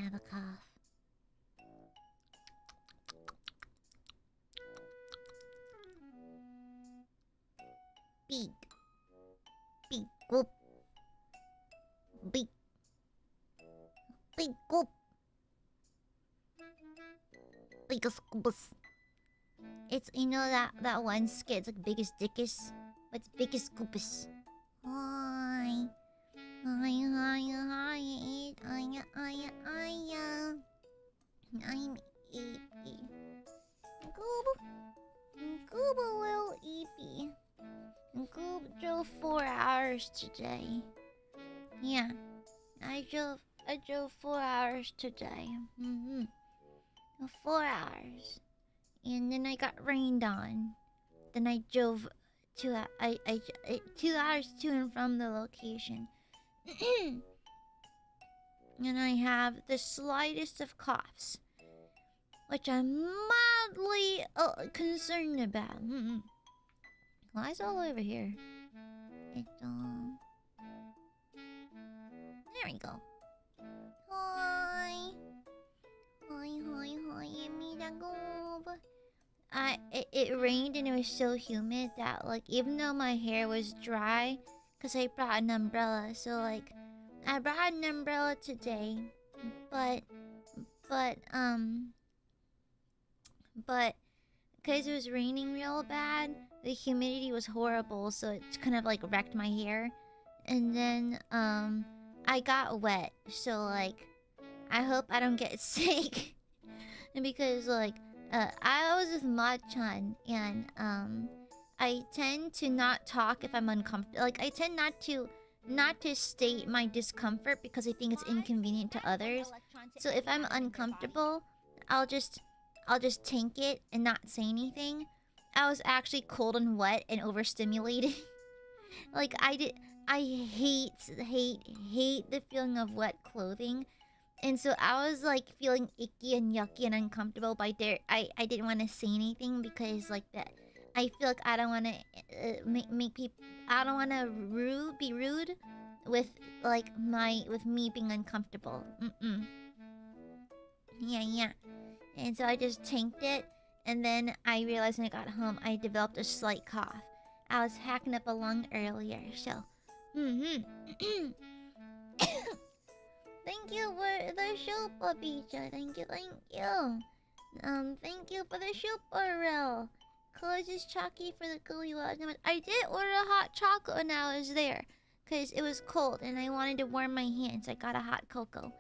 have a cough. Beak. Beak. Whoop. Beak. Beak. Whoop. Beak. Scoobus. It's, you know that one skit, it's like Biggest Dickus. What's Biggest Scoopus? Hi. Hi, hi, hi, Aya. I'm eepy. Goob a little eepy. Goob drove 4 hours today. Yeah, I drove 4 hours today. 4 hours, and then I got rained on. Then I drove 2 hours to and from the location. And I have the slightest of coughs, which I'm mildly concerned about. Why is it all over here? It's there we go. Hi. Hi, hi, hi, Amiragob. It rained and it was so humid that, like, even though my hair was dry, because I brought an umbrella, so, like, I brought an umbrella today, but, because it was raining real bad, the humidity was horrible, so it kind of, like, wrecked my hair. And then, I got wet, so, like, I hope I don't get sick. Because, like, I was with Machan, and, I tend to not talk if I'm uncomfortable. Like, I tend not to state my discomfort because I think it's inconvenient to others. So if I'm uncomfortable, I'll just tank it and not say anything. I was actually cold and wet and overstimulated. Like, I hate the feeling of wet clothing. And so I was, like, feeling icky and yucky and uncomfortable by there. I didn't want to say anything because, like, that I feel like I don't want to make people. I don't want to be rude with, like, with me being uncomfortable. Yeah. And so I just tanked it, and then I realized when I got home I developed a slight cough. I was hacking up a lung earlier, so. Thank you for the super pizza. Thank you. Thank you for the super roll. Closes chalky for the gooey was. I did order a hot chocolate when I was there, cause it was cold and I wanted to warm my hands. I got a hot cocoa.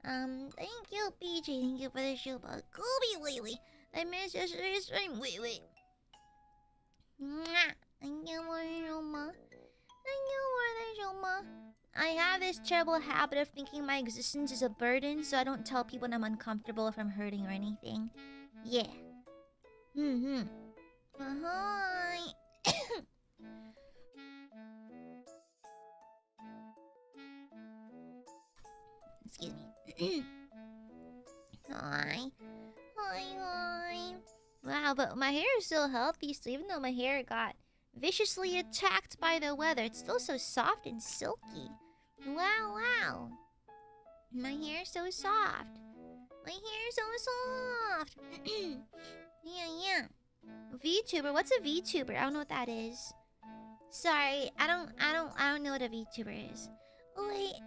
Thank you, PJ. Thank you for the super. Gooby wee. I missed yesterday's stream. Wait. Thank you for the super. I have this terrible habit of thinking my existence is a burden, so I don't tell people when I'm uncomfortable if I'm hurting or anything. Yeah. Hi. Excuse me. Hi. Wow, but my hair is still healthy, so even though my hair got viciously attacked by the weather, it's still so soft and silky. Wow. My hair is so soft. Yeah. VTuber, what's a VTuber? I don't know what that is. Sorry, I don't know what a VTuber is. Wait.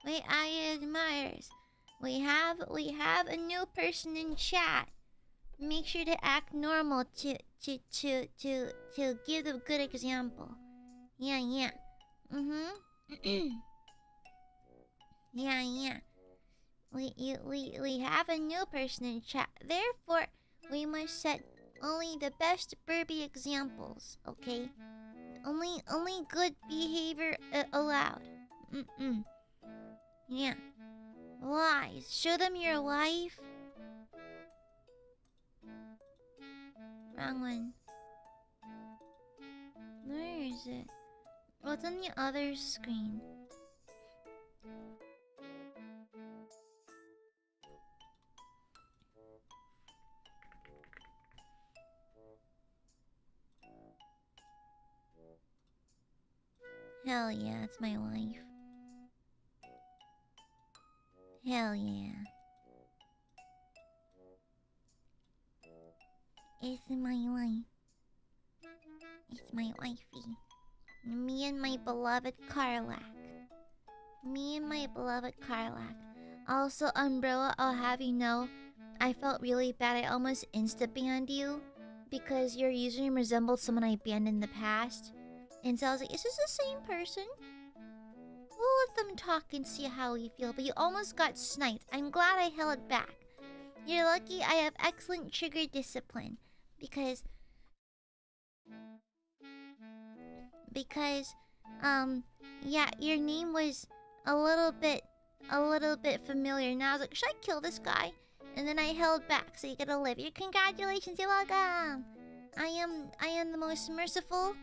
Wait, Aiadmirers. We have a new person in chat. Make sure to act normal to give a good example. Yeah. Yeah. We have a new person in chat. Therefore, we must set only the best burby examples, okay? Only good behavior allowed. Yeah. Lies. Show them your life. Wrong one. Where is it? What's on the other screen? Hell yeah, it's my life. Hell yeah. It's my life. It's my wifey. Me and my beloved Karlak. Me and my beloved Karlak. Also, Umbrella, I'll have you know, I felt really bad. I almost insta-banned you because your username resembled someone I banned in the past. And so I was like, is this the same person? We'll let them talk and see how we feel. But you almost got sniped. I'm glad I held back. You're lucky I have excellent trigger discipline. Because, yeah, your name was a little bit familiar. And I was like, should I kill this guy? And then I held back, so you get to live. Congratulations, you're welcome. I am the most merciful.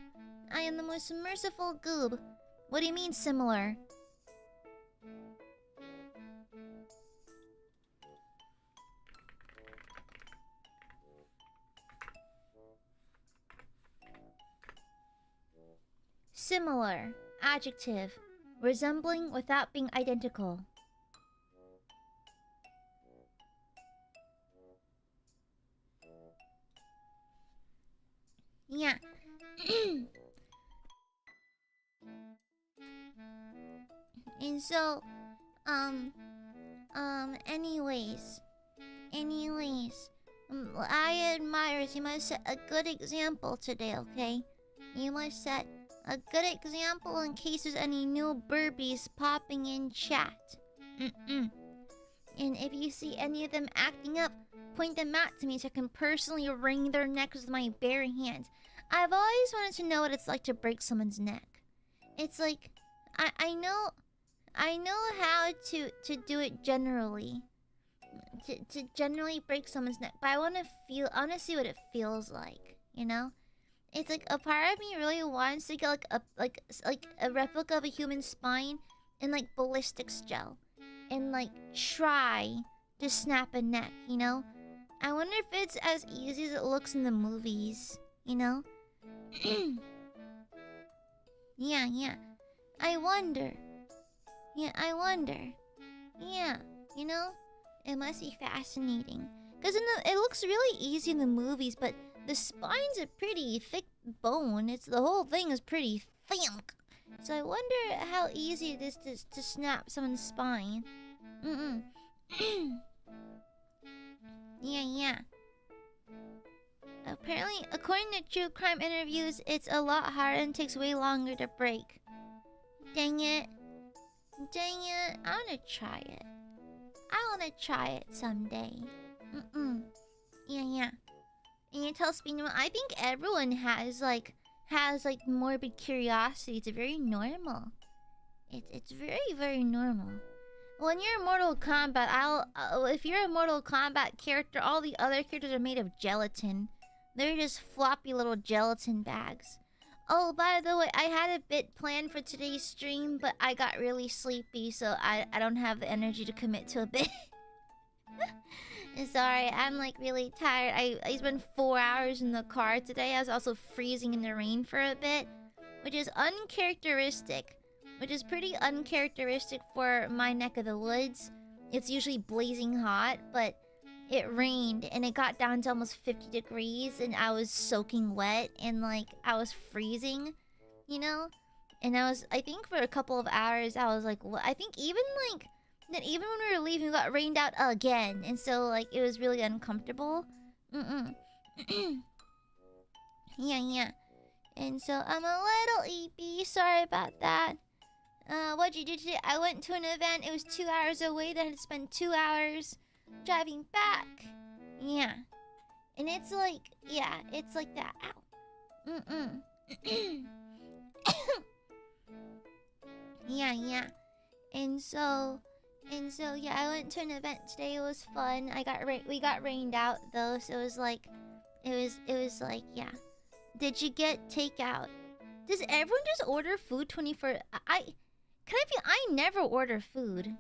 I am the most merciful goob. What do you mean similar? Similar. Adjective. Resembling without being identical. Yeah. And so, anyways, Aiadmirers, you must set a good example today, okay? You must set a good example in case there's any new burbies popping in chat. And if you see any of them acting up, point them out to me so I can personally wring their necks with my bare hands. I've always wanted to know what it's like to break someone's neck. It's like, I know how to do it generally. To generally break someone's neck, but I want to see what it feels like, you know? It's like a part of me really wants to get like a replica of a human spine and like ballistics gel and like try to snap a neck, you know? I wonder if it's as easy as it looks in the movies, you know? Yeah. I wonder. Yeah, you know? It must be fascinating. Because it looks really easy in the movies, but the spine's a pretty thick bone. The whole thing is pretty thick. So I wonder how easy it is to snap someone's spine. Yeah. Apparently, according to true crime interviews, it's a lot harder and takes way longer to break. Dang it. I wanna try it. I wanna try it someday. Yeah. And you tell Spino, I think everyone has morbid curiosity. It's very normal. It's very, very normal. When you're in Mortal Kombat, if you're a Mortal Kombat character, all the other characters are made of gelatin. They're just floppy little gelatin bags. Oh, by the way, I had a bit planned for today's stream, but I got really sleepy, so I don't have the energy to commit to a bit. Sorry, I'm like really tired. I spent 4 hours in the car today. I was also freezing in the rain for a bit, which is uncharacteristic. Which is pretty uncharacteristic for my neck of the woods. It's usually blazing hot, but it rained and it got down to almost 50 degrees and I was soaking wet and like I was freezing, you know? And I think for a couple of hours I was like, what? I think even when we were leaving, we got rained out again. And so like it was really uncomfortable. Yeah. And so I'm a little eepy. Sorry about that. What'd you do today? I went to an event. It was 2 hours away. Then I had to spend 2 hours driving back. Yeah. And it's like, yeah, it's like that. Ow. Yeah. And so, yeah, I went to an event today. It was fun. We got rained out though, so it was like, yeah. Did you get takeout? Does everyone just order food 24? I never order food.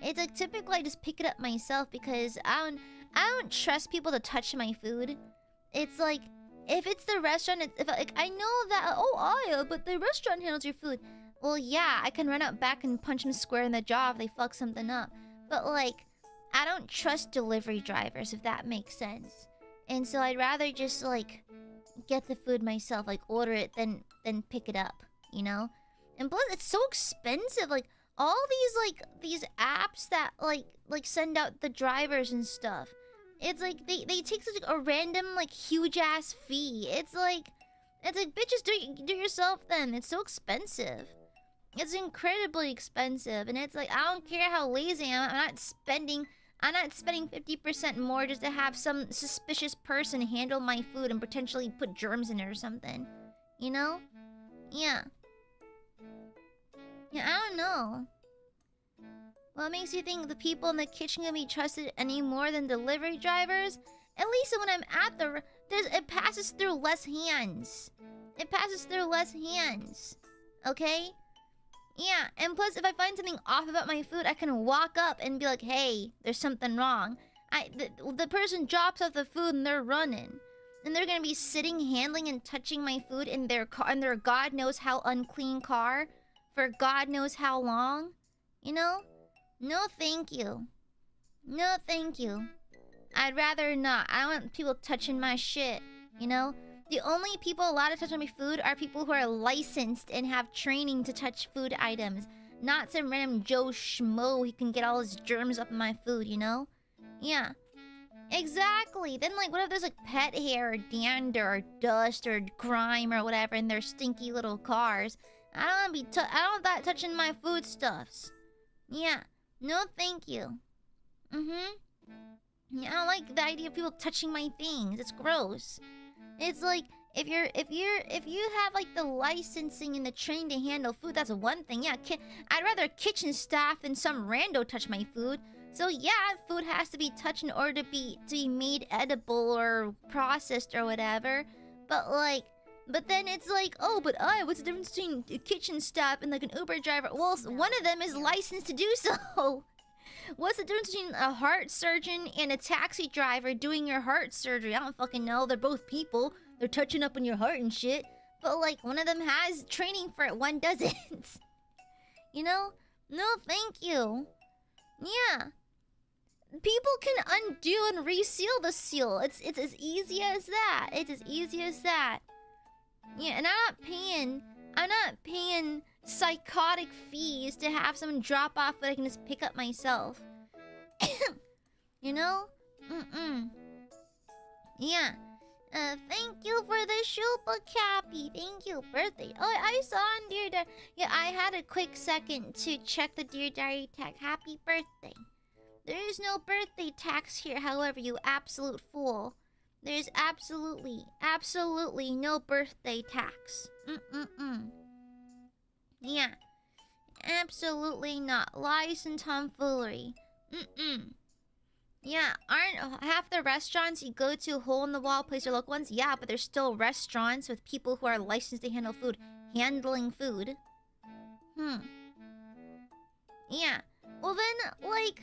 It's like typically I just pick it up myself because I don't trust people to touch my food. It's like If it's the restaurant, if like I know that, oh Aya, but the restaurant handles your food. Well, yeah, I can run out back and punch them square in the jaw if they fuck something up. But like, I don't trust delivery drivers, if that makes sense. And so I'd rather just like get the food myself, like order it, then pick it up, you know? And plus, it's so expensive. Like all these apps that like send out the drivers and stuff. It's like they take such a random like huge ass fee. It's like bitches, do yourself then. It's so expensive. It's incredibly expensive, and it's like I don't care how lazy I am. I'm not spending 50% more just to have some suspicious person handle my food and potentially put germs in it or something. You know? Yeah. Yeah, I don't know. What makes you think the people in the kitchen can be trusted any more than delivery drivers? At least when I'm at the... it passes through less hands. It passes through less hands. Okay? Yeah, and plus if I find something off about my food, I can walk up and be like, hey, there's something wrong. The person drops off the food and they're running. And they're gonna be sitting, handling, and touching my food in their car, in their God knows how unclean car for God knows how long. You know? No thank you. No thank you. I'd rather not. I don't want people touching my shit, you know? The only people allowed to touch on my food are people who are licensed and have training to touch food items. Not some random Joe Schmo who can get all his germs up in my food, you know? Yeah. Exactly. Then, like, what if there's, like, pet hair or dander or dust or grime or whatever in their stinky little cars? I don't want to be I don't want that touching my foodstuffs. Yeah. No, thank you. Yeah, I don't like the idea of people touching my things. It's gross. It's like if you have like the licensing and the training to handle food, that's one thing. Yeah, I'd rather kitchen staff than some rando touch my food. So yeah, food has to be touched in order to be made edible or processed or whatever. But then it's like, oh, but what's the difference between a kitchen staff and like an Uber driver? Well, one of them is licensed to do so. What's the difference between a heart surgeon and a taxi driver doing your heart surgery? I don't fucking know. They're both people. They're touching up on your heart and shit. But like, one of them has training for it, one doesn't. You know? No, thank you. Yeah. People can undo and reseal the seal. It's as easy as that. It's as easy as that. Yeah, and I'm not paying psychotic fees to have someone drop off that I can just pick up myself. You know? Yeah. Thank you for the Shupa Cappy. Thank you. Birthday. Oh, I saw on Dear Diary. Yeah, I had a quick second to check the Dear Diary tag. Happy birthday. There is no birthday tax here, however, you absolute fool. There's absolutely no birthday tax. Yeah. Absolutely not. Lies and tomfoolery. Yeah, aren't half the restaurants you go to hole-in-the-wall place or local ones? Yeah, but there's still restaurants with people who are licensed to handle food. Handling food. Yeah. Well then, like...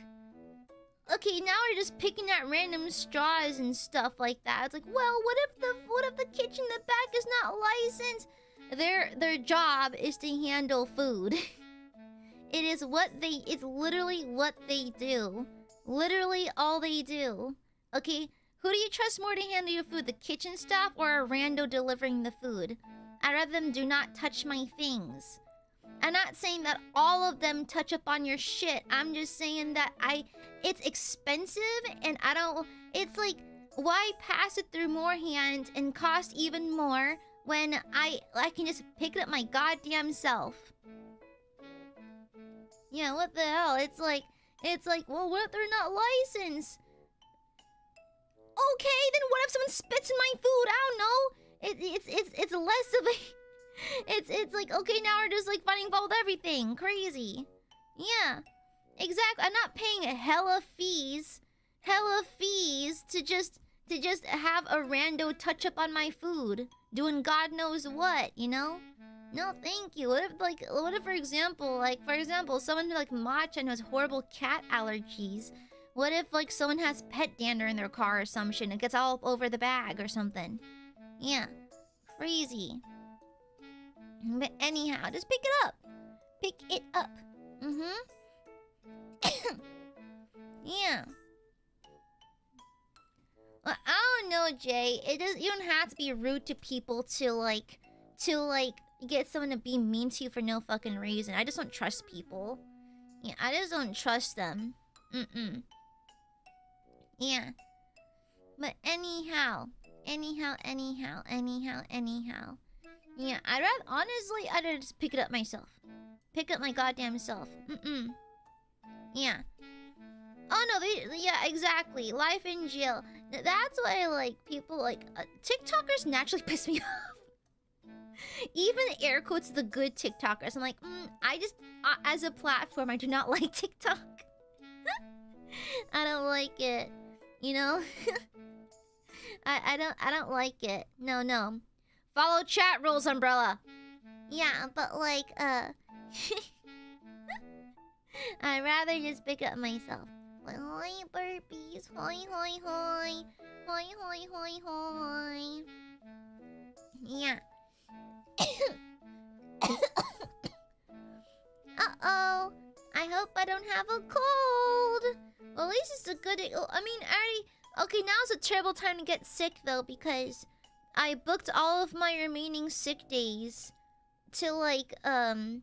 Okay, now we're just picking at random straws and stuff like that. It's like, well, what if the kitchen in the back is not licensed? Their job is to handle food. It's literally what they do. Literally all they do. Okay, who do you trust more to handle your food? The kitchen staff or a rando delivering the food? I'd rather them do not touch my things. I'm not saying that all of them touch up on your shit. I'm just saying that it's expensive and it's like, why pass it through more hands and cost even more when I can just pick it up my goddamn self? Yeah, what the hell? It's like, well, what if they're not licensed? Okay, then what if someone spits in my food? I don't know. It's less of a... It's like, okay, now we're just like finding fault with everything. Crazy. Yeah. Exactly. I'm not paying hella fees to just have a rando touch up on my food. Doing God knows what, you know? No, thank you. What if, for example, someone who like matcha and has horrible cat allergies? What if like someone has pet dander in their car or some shit and it gets all over the bag or something? Yeah. Crazy. But anyhow, just pick it up. Pick it up. Yeah. Well, I don't know, Jay. You don't have to be rude to people to get someone to be mean to you for no fucking reason. I just don't trust people. Yeah, I just don't trust them. Yeah. But anyhow. Yeah, I'd just pick it up myself. Pick up my goddamn self. Yeah. Oh no, yeah, exactly. Life in jail. That's why, like, people like TikTokers naturally piss me off. Even air quotes the good TikTokers. I'm like, I just, as a platform, I do not like TikTok. I don't like it. You know? I don't like it. No. Follow chat rules, Umbrella. Yeah, but like, I'd rather just pick up myself. Like, hi, burpees. Hi. Yeah. Uh-oh. I hope I don't have a cold. Well, at least it's a good... I mean, okay, now's a terrible time to get sick, though, because I booked all of my remaining sick days to, like, I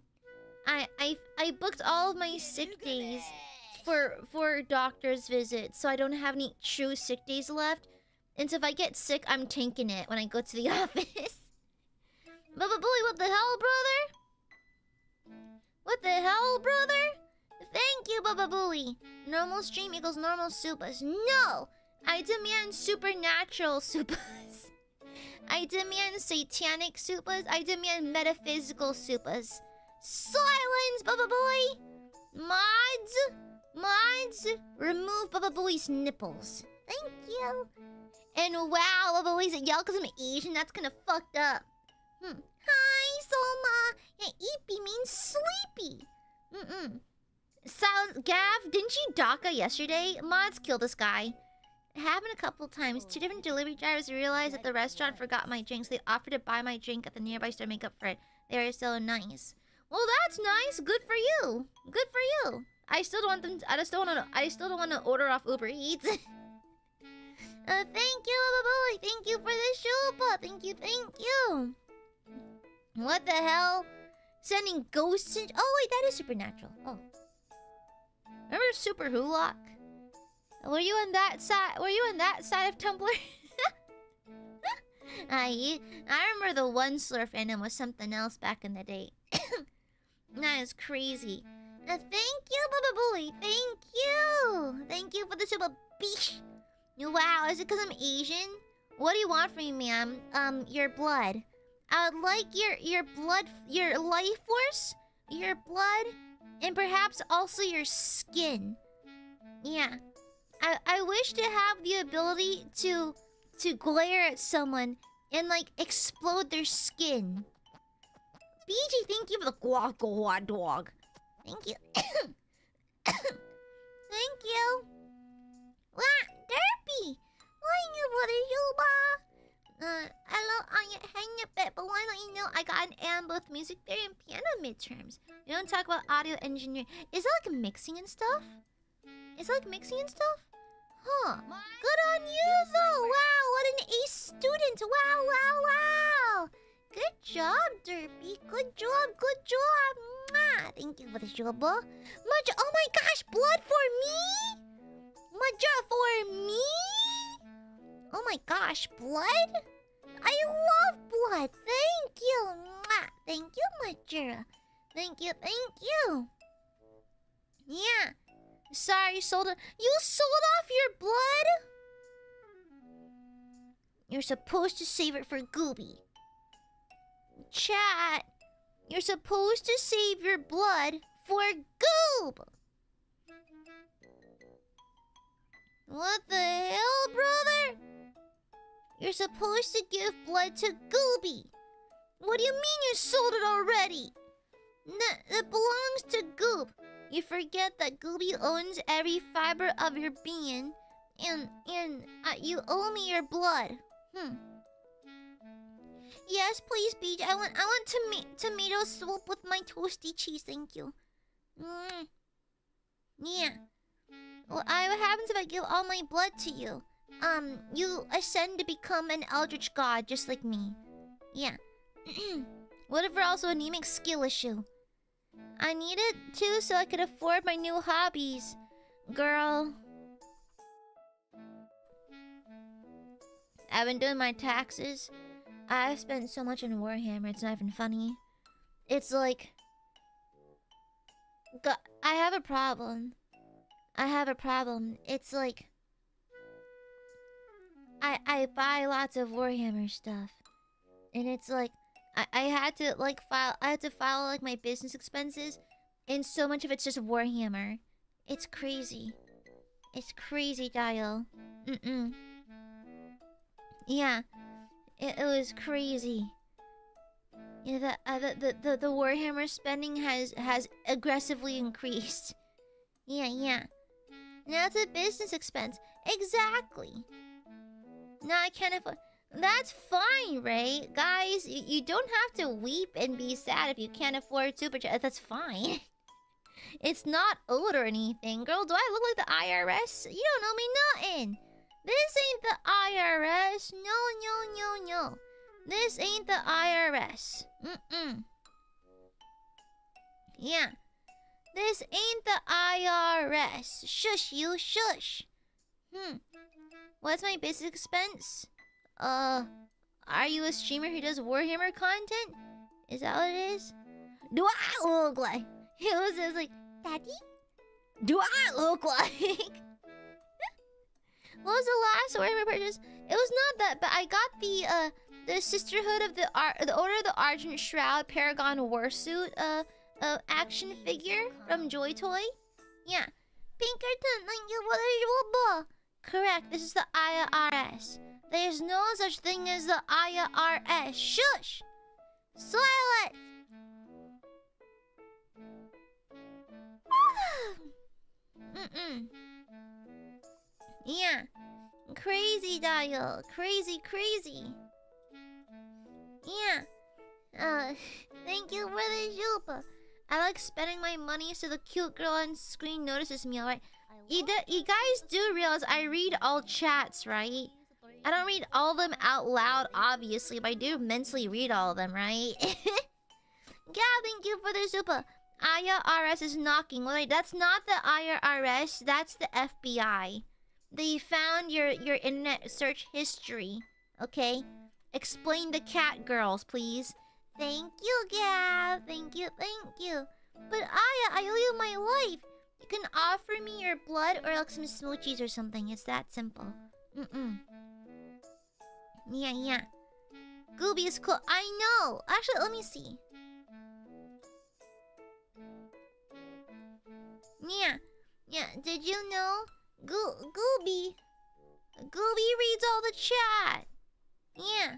booked all of my sick days for doctor's visits, so I don't have any true sick days left. And so if I get sick, I'm tanking it when I go to the office. Bubba Bully, what the hell, brother? What the hell, brother? Thank you, Bubba Bully. Normal stream equals normal supas. No! I demand supernatural supas. I demand satanic supas. I demand metaphysical supas. Silence, Bubba Bully! Mods, remove Bubba Bully's nipples. Thank you. And wow, Bubba Bully's a yell because I'm Asian. That's kind of fucked up. Hi, Soma. Yeah, eepy means sleepy. Silence, Gav, didn't you DACA yesterday? Mods killed this guy. It happened a couple times. 2 different delivery drivers realized that the restaurant forgot my drink, so they offered to buy my drink at the nearby store to make up for it. They are so nice. Well, that's nice. Good for you. Good for you. I still don't want them. I still don't want to order off Uber Eats. Thank you, Bubba Bully. Thank you for the shupa. Thank you. What the hell? Sending ghosts in... Oh, wait, that is supernatural. Oh. Remember Super Hulock? Were you on that side? Were you on that side of Tumblr? I remember the one Slurf fandom was something else back in the day. That is crazy. Thank you, Bubba Bully. Thank you for the super beach. Wow, is it because I'm Asian? What do you want from me, ma'am? Your blood. I would like your blood, your life force, your blood, and perhaps also your skin. Yeah. I wish to have the ability to glare at someone and, like, explode their skin. BG, thank you for the guac dog. Thank you. Thank you. Wow, Derpy! Thank you for the yuba. Hello, hang a bit, but why don't you know I got an A in both music theory and piano midterms? We don't talk about audio engineering. Is it like mixing and stuff? Huh. Good on you, though. Wow, what an ace student. Wow. Good job, Derpy. Good job. Mwah. Thank you for the shuba. Oh my gosh, blood for me? For me? Oh my gosh, blood? I love blood. Thank you. Mwah. Thank you, Majora. Thank you. Yeah. Sorry, you sold off your blood? You're supposed to save it for Gooby. Chat, you're supposed to save your blood for Goob. What the hell, brother? You're supposed to give blood to Gooby. What do you mean you sold it already? It belongs to Goob. You forget that Gooby owns every fiber of your being, and you owe me your blood. Yes, please, BJ. I want tomato soup with my toasty cheese. Thank you. Yeah. Well, what happens if I give all my blood to you? You ascend to become an eldritch god just like me. Yeah. What if we're also anemic skill issue? I need it too so I could afford my new hobbies. Girl. I've been doing my taxes. I've spent so much on Warhammer, it's not even funny. It's like... I have a problem. It's like... I buy lots of Warhammer stuff. And it's like... I had to like file... I had to file like my business expenses. And so much of it's just Warhammer. It's crazy. It's crazy, Dial. Yeah. It was crazy. You know, the Warhammer spending has aggressively increased. Yeah. Now it's a business expense. Exactly. Now I can't afford... That's fine, right? Guys, you don't have to weep and be sad if you can't afford superchat. That's fine. It's not owed or anything. Girl, do I look like the IRS? You don't know me nothing. This ain't the IRS. No. This ain't the IRS. Yeah. This ain't the IRS. Shush you, shush. What's my business expense? Are you a streamer who does Warhammer content? Is that what it is? Do I look like... It was like, Daddy? Do I look like... What was the last Warhammer purchase? It was not that, but I got the Sisterhood of the Order of the Argent Shroud Paragon Warsuit action figure from Joy Toy. Yeah. Pinkerton, thank you for the Juba. Correct, this is the IARS. There's no such thing as the IARS. Shush! Silence! Yeah. Crazy, Dial. Crazy. Yeah. Thank you for the Juba. I like spending my money so the cute girl on screen notices me, alright? You guys do realize I read all chats, right? I don't read all of them out loud, obviously, but I do mentally read all of them, right? Yeah, thank you for the super. IRS is knocking. Well, that's not the IRS, that's the FBI. They found your internet search history. Okay? Explain the cat girls, please. Thank you, Gav. Thank you. But I owe you my life. You can offer me your blood or like some smoochies or something. It's that simple. Yeah. Gooby is cool. I know. Actually, let me see. Yeah. Did you know? Gooby reads all the chat. Yeah.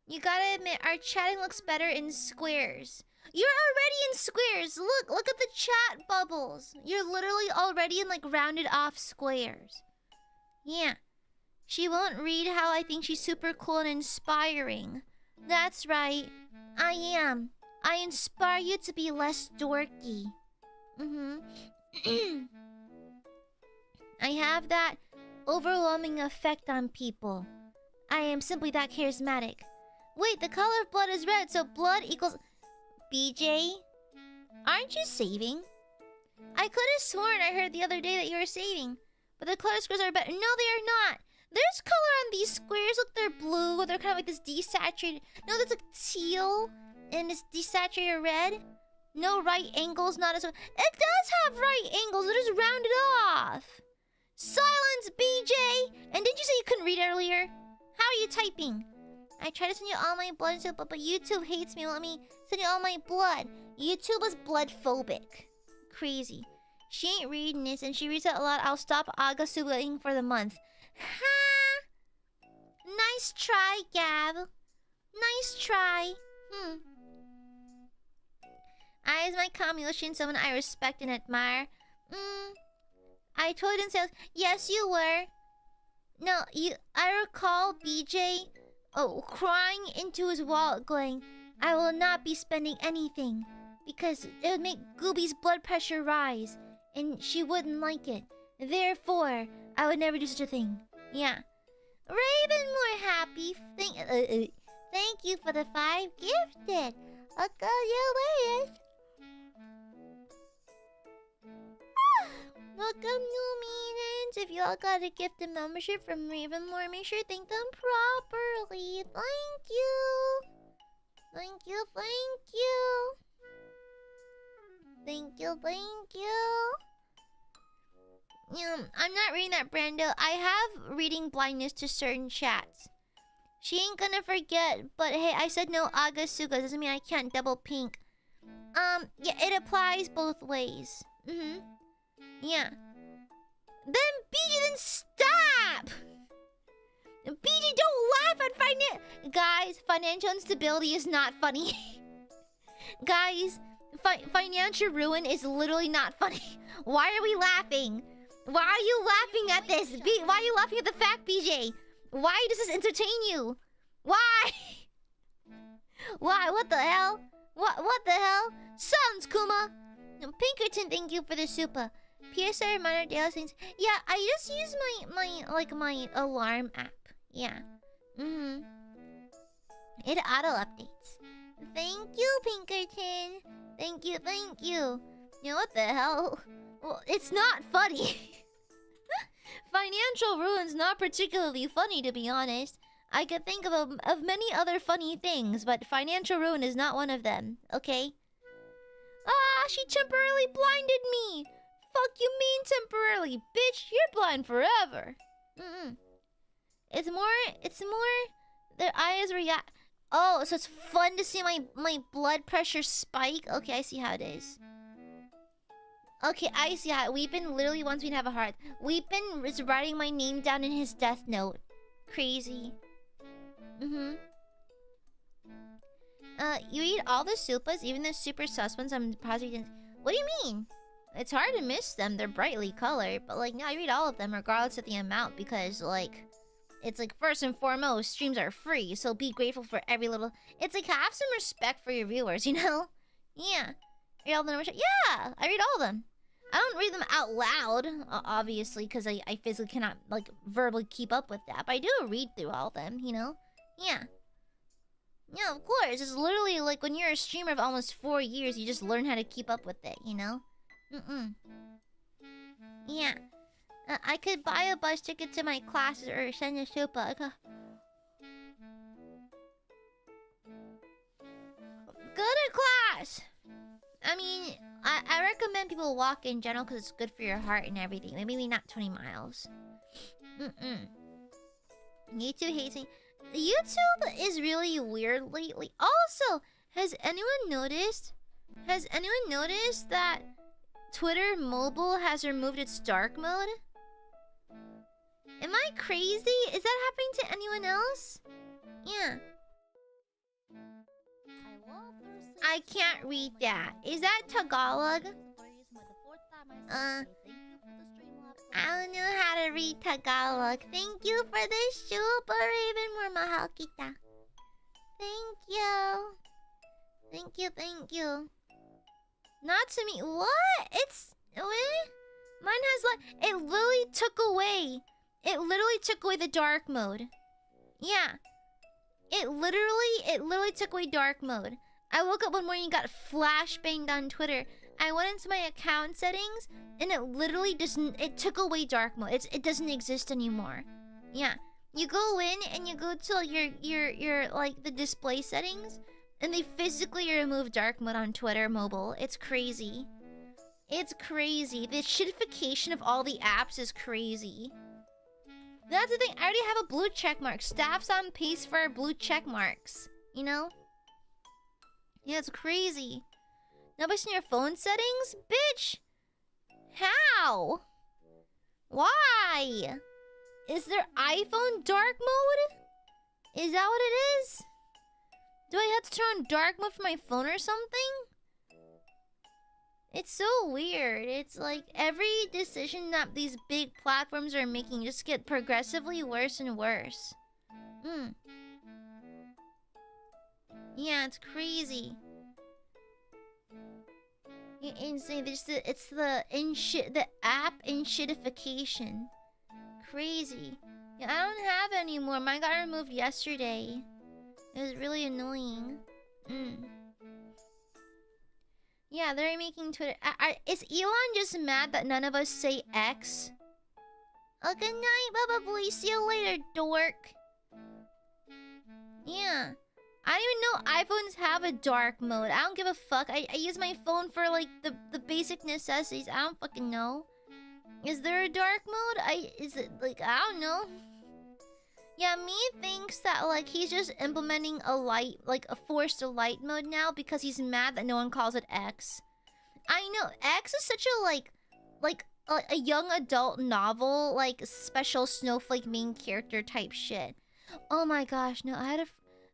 You gotta admit, our chatting looks better in squares. You're already in squares. Look at the chat bubbles. You're literally already in like rounded off squares. Yeah. She won't read how I think she's super cool and inspiring. That's right. I am. I inspire you to be less dorky. I have that overwhelming effect on people. I am simply that charismatic. Wait, the color of blood is red, so blood equals... BJ? Aren't you saving? I could have sworn I heard the other day that you were saving. But the color squares are better. No, they are not. There's color on these squares. Look, they're blue. They're kind of like this desaturated... No, that's like teal. And this desaturated red. No right angles, not as... It does have right angles. It is rounded off. Silence, BJ! And didn't you say you couldn't read earlier? How are you typing? I tried to send you all my blood, but YouTube hates me. Let me send you all my blood. YouTube is blood phobic. Crazy. She ain't reading this, and she reads it a lot. I'll stop Agasubaing for the month. Ha! Nice try, Gab. Nice try. I is my Kamuyoshi, someone I respect and admire. I totally didn't say... Yes, you were. No, I recall BJ crying into his wallet going, I will not be spending anything because it would make Gooby's blood pressure rise and she wouldn't like it. Therefore, I would never do such a thing. Yeah. Raven more happy. Thank you for the 5 gifted. I'll go your way. Welcome, new meanings. If you all got a gift and membership from Ravenmore, make sure to thank them properly. Thank you. Thank you, thank you. Thank you, thank you. I'm not reading that, Brando. I have reading blindness to certain chats. She ain't gonna forget, but hey, I said no Agasuga. Doesn't mean I can't double pink. Yeah, it applies both ways. Yeah. Then BG, then stop! BG, don't laugh at Guys, financial instability is not funny. Guys, financial ruin is literally not funny. Why are we laughing? Why are you laughing at this? Why are you laughing at the fact, BJ? Why does this entertain you? Why? Why? What the hell? What the hell? Sounds Kuma! Pinkerton, thank you for the super. PSR minor daily things. Yeah, I just use my alarm app. Yeah. It auto updates. Thank you, Pinkerton. Thank you, thank you. You know what the hell? Well, it's not funny. Financial ruin's not particularly funny, to be honest. I could think of many other funny things, but financial ruin is not one of them. Okay? Ah, she temporarily blinded me. Fuck you mean temporarily, bitch? You're blind forever. It's more their eyes react. Oh, so it's fun to see my blood pressure spike. Okay, I see how it is. Okay, I see how Weepin literally wants me to have a heart. Weepin is writing my name down in his death note. Crazy. You read all the supas, even the super sus ones. I'm positive. What do you mean? It's hard to miss them. They're brightly colored, but like, no, I read all of them regardless of the amount because like, it's like first and foremost, streams are free, so be grateful for every little. It's like have some respect for your viewers, you know? Yeah. Read all the numbers. Yeah, I read all of them. I don't read them out loud, obviously, because I physically cannot like verbally keep up with that. But I do read through all of them, you know? Yeah. Yeah, of course. It's literally like when you're a streamer of almost 4 years, you just learn how to keep up with it, you know? Yeah. I could buy a bus ticket to my classes or send a super. Go to class! I mean, I recommend people walk in general because it's good for your heart and everything. Maybe not 20 miles. YouTube hates me. YouTube is really weird lately. Also, has anyone noticed that Twitter mobile has removed its dark mode? Am I crazy? Is that happening to anyone else? Yeah. I can't read that. Is that Tagalog? I don't know how to read Tagalog. Thank you for the super Raven more mahal kita. Thank you. Thank you, thank you. Not to me. What? It's... Wait. Mine has like... It literally took away. It literally took away the dark mode. Yeah. It literally took away dark mode. I woke up one morning and got flashbanged on Twitter. I went into my account settings and it literally doesn't. It took away dark mode. It doesn't exist anymore. Yeah, you go in and you go to your like the display settings, and they physically remove dark mode on Twitter mobile. It's crazy. It's crazy. The shitification of all the apps is crazy. That's the thing. I already have a blue check mark. Staff's on pace for blue check marks. You know? Yeah, it's crazy. Nobody's in your phone settings? Bitch! How? Why? Is there iPhone dark mode? Is that what it is? Do I have to turn on dark mode for my phone or something? It's so weird. It's like every decision that these big platforms are making just get progressively worse and worse. Yeah, it's crazy. You're insane. It's the app inshitification. Crazy. Yeah, I don't have it anymore. Mine got removed yesterday. It was really annoying. Yeah, they're making Twitter. Is Elon just mad that none of us say X? Oh, good night, Bubba Boy. See you later, dork. Yeah. I don't even know iPhones have a dark mode. I don't give a fuck. I use my phone for, like, the basic necessities. I don't fucking know. Is there a dark mode? Is it, like, I don't know. Yeah, me thinks that, like, he's just implementing a light, like, a forced light mode now because he's mad that no one calls it X. I know, X is such a, like a young adult novel, like, special snowflake main character type shit. Oh my gosh, no, I had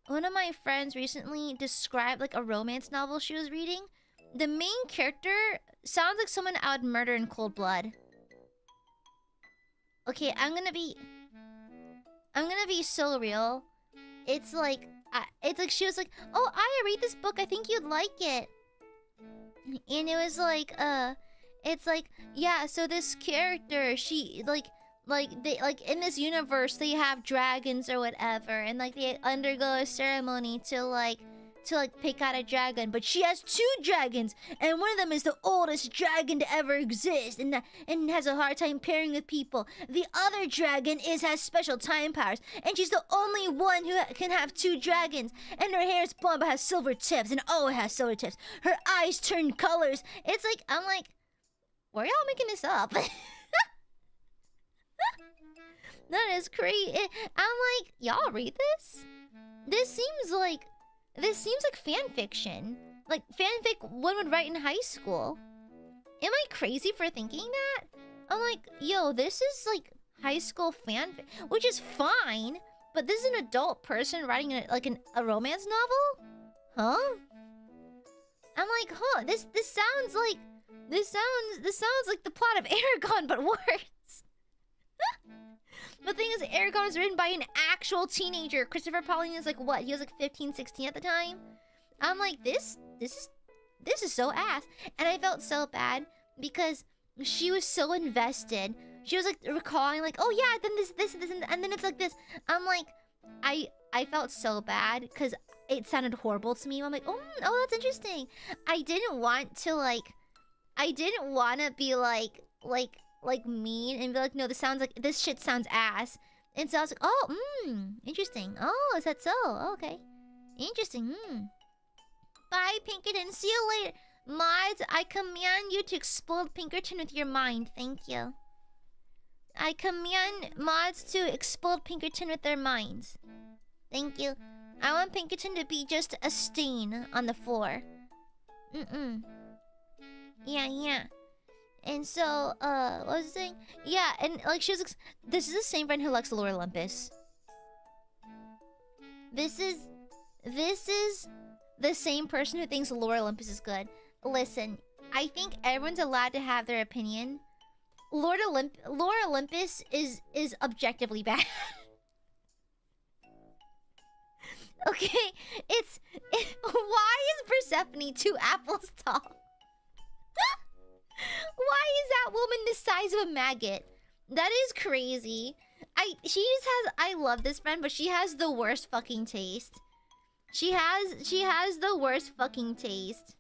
one of my friends recently described, like, a romance novel she was reading. The main character sounds like someone I would murder in cold blood. Okay, I'm gonna be so real. It's like she was like, "Oh, I read this book. I think you'd like it." And it was like, it's like, yeah. So this character, she they in this universe they have dragons or whatever, and like they undergo a ceremony to pick out a dragon, but she has 2 dragons, and one of them is the oldest dragon to ever exist, and has a hard time pairing with people. The other dragon has special time powers, and she's the only one who can have 2 dragons. And her hair is blonde but has silver tips, and it has silver tips. Her eyes turn colors. It's like, I'm like, where y'all making this up? That is crazy. I'm like, y'all read this? This seems like fan fiction. Like fanfic one would write in high school. Am I crazy for thinking that? I'm like, yo, this is like high school fanfic, which is fine, but this is an adult person writing a romance novel? Huh? I'm like, huh, this sounds like the plot of Aragon, but worse. The thing is, Aragon was written by an actual teenager. Christopher Pauline is like, what? He was like 15, 16 at the time. I'm like, this is so ass. And I felt so bad because she was so invested. She was like recalling like, oh yeah, then this, and then it's like this. I'm like, I felt so bad because it sounded horrible to me. I'm like, oh, that's interesting. I didn't want to be like mean and be like, no, this shit sounds ass. And so I was like, oh, interesting. Oh, is that so? Oh, okay. Interesting, Bye, Pinkerton. See you later. Mods, I command you to explode Pinkerton with your mind. Thank you. I command mods to explode Pinkerton with their minds. Thank you. I want Pinkerton to be just a stain on the floor. Yeah. And so, what was I saying? Yeah, and like she was like, this is the same friend who likes Lord Olympus. This is the same person who thinks Lord Olympus is good. Listen, I think everyone's allowed to have their opinion. Lord Olympus is objectively bad. Okay, why is Persephone 2 apples tall? Why is that woman the size of a maggot? That is crazy. I love this friend, but she has the worst fucking taste. She has the worst fucking taste.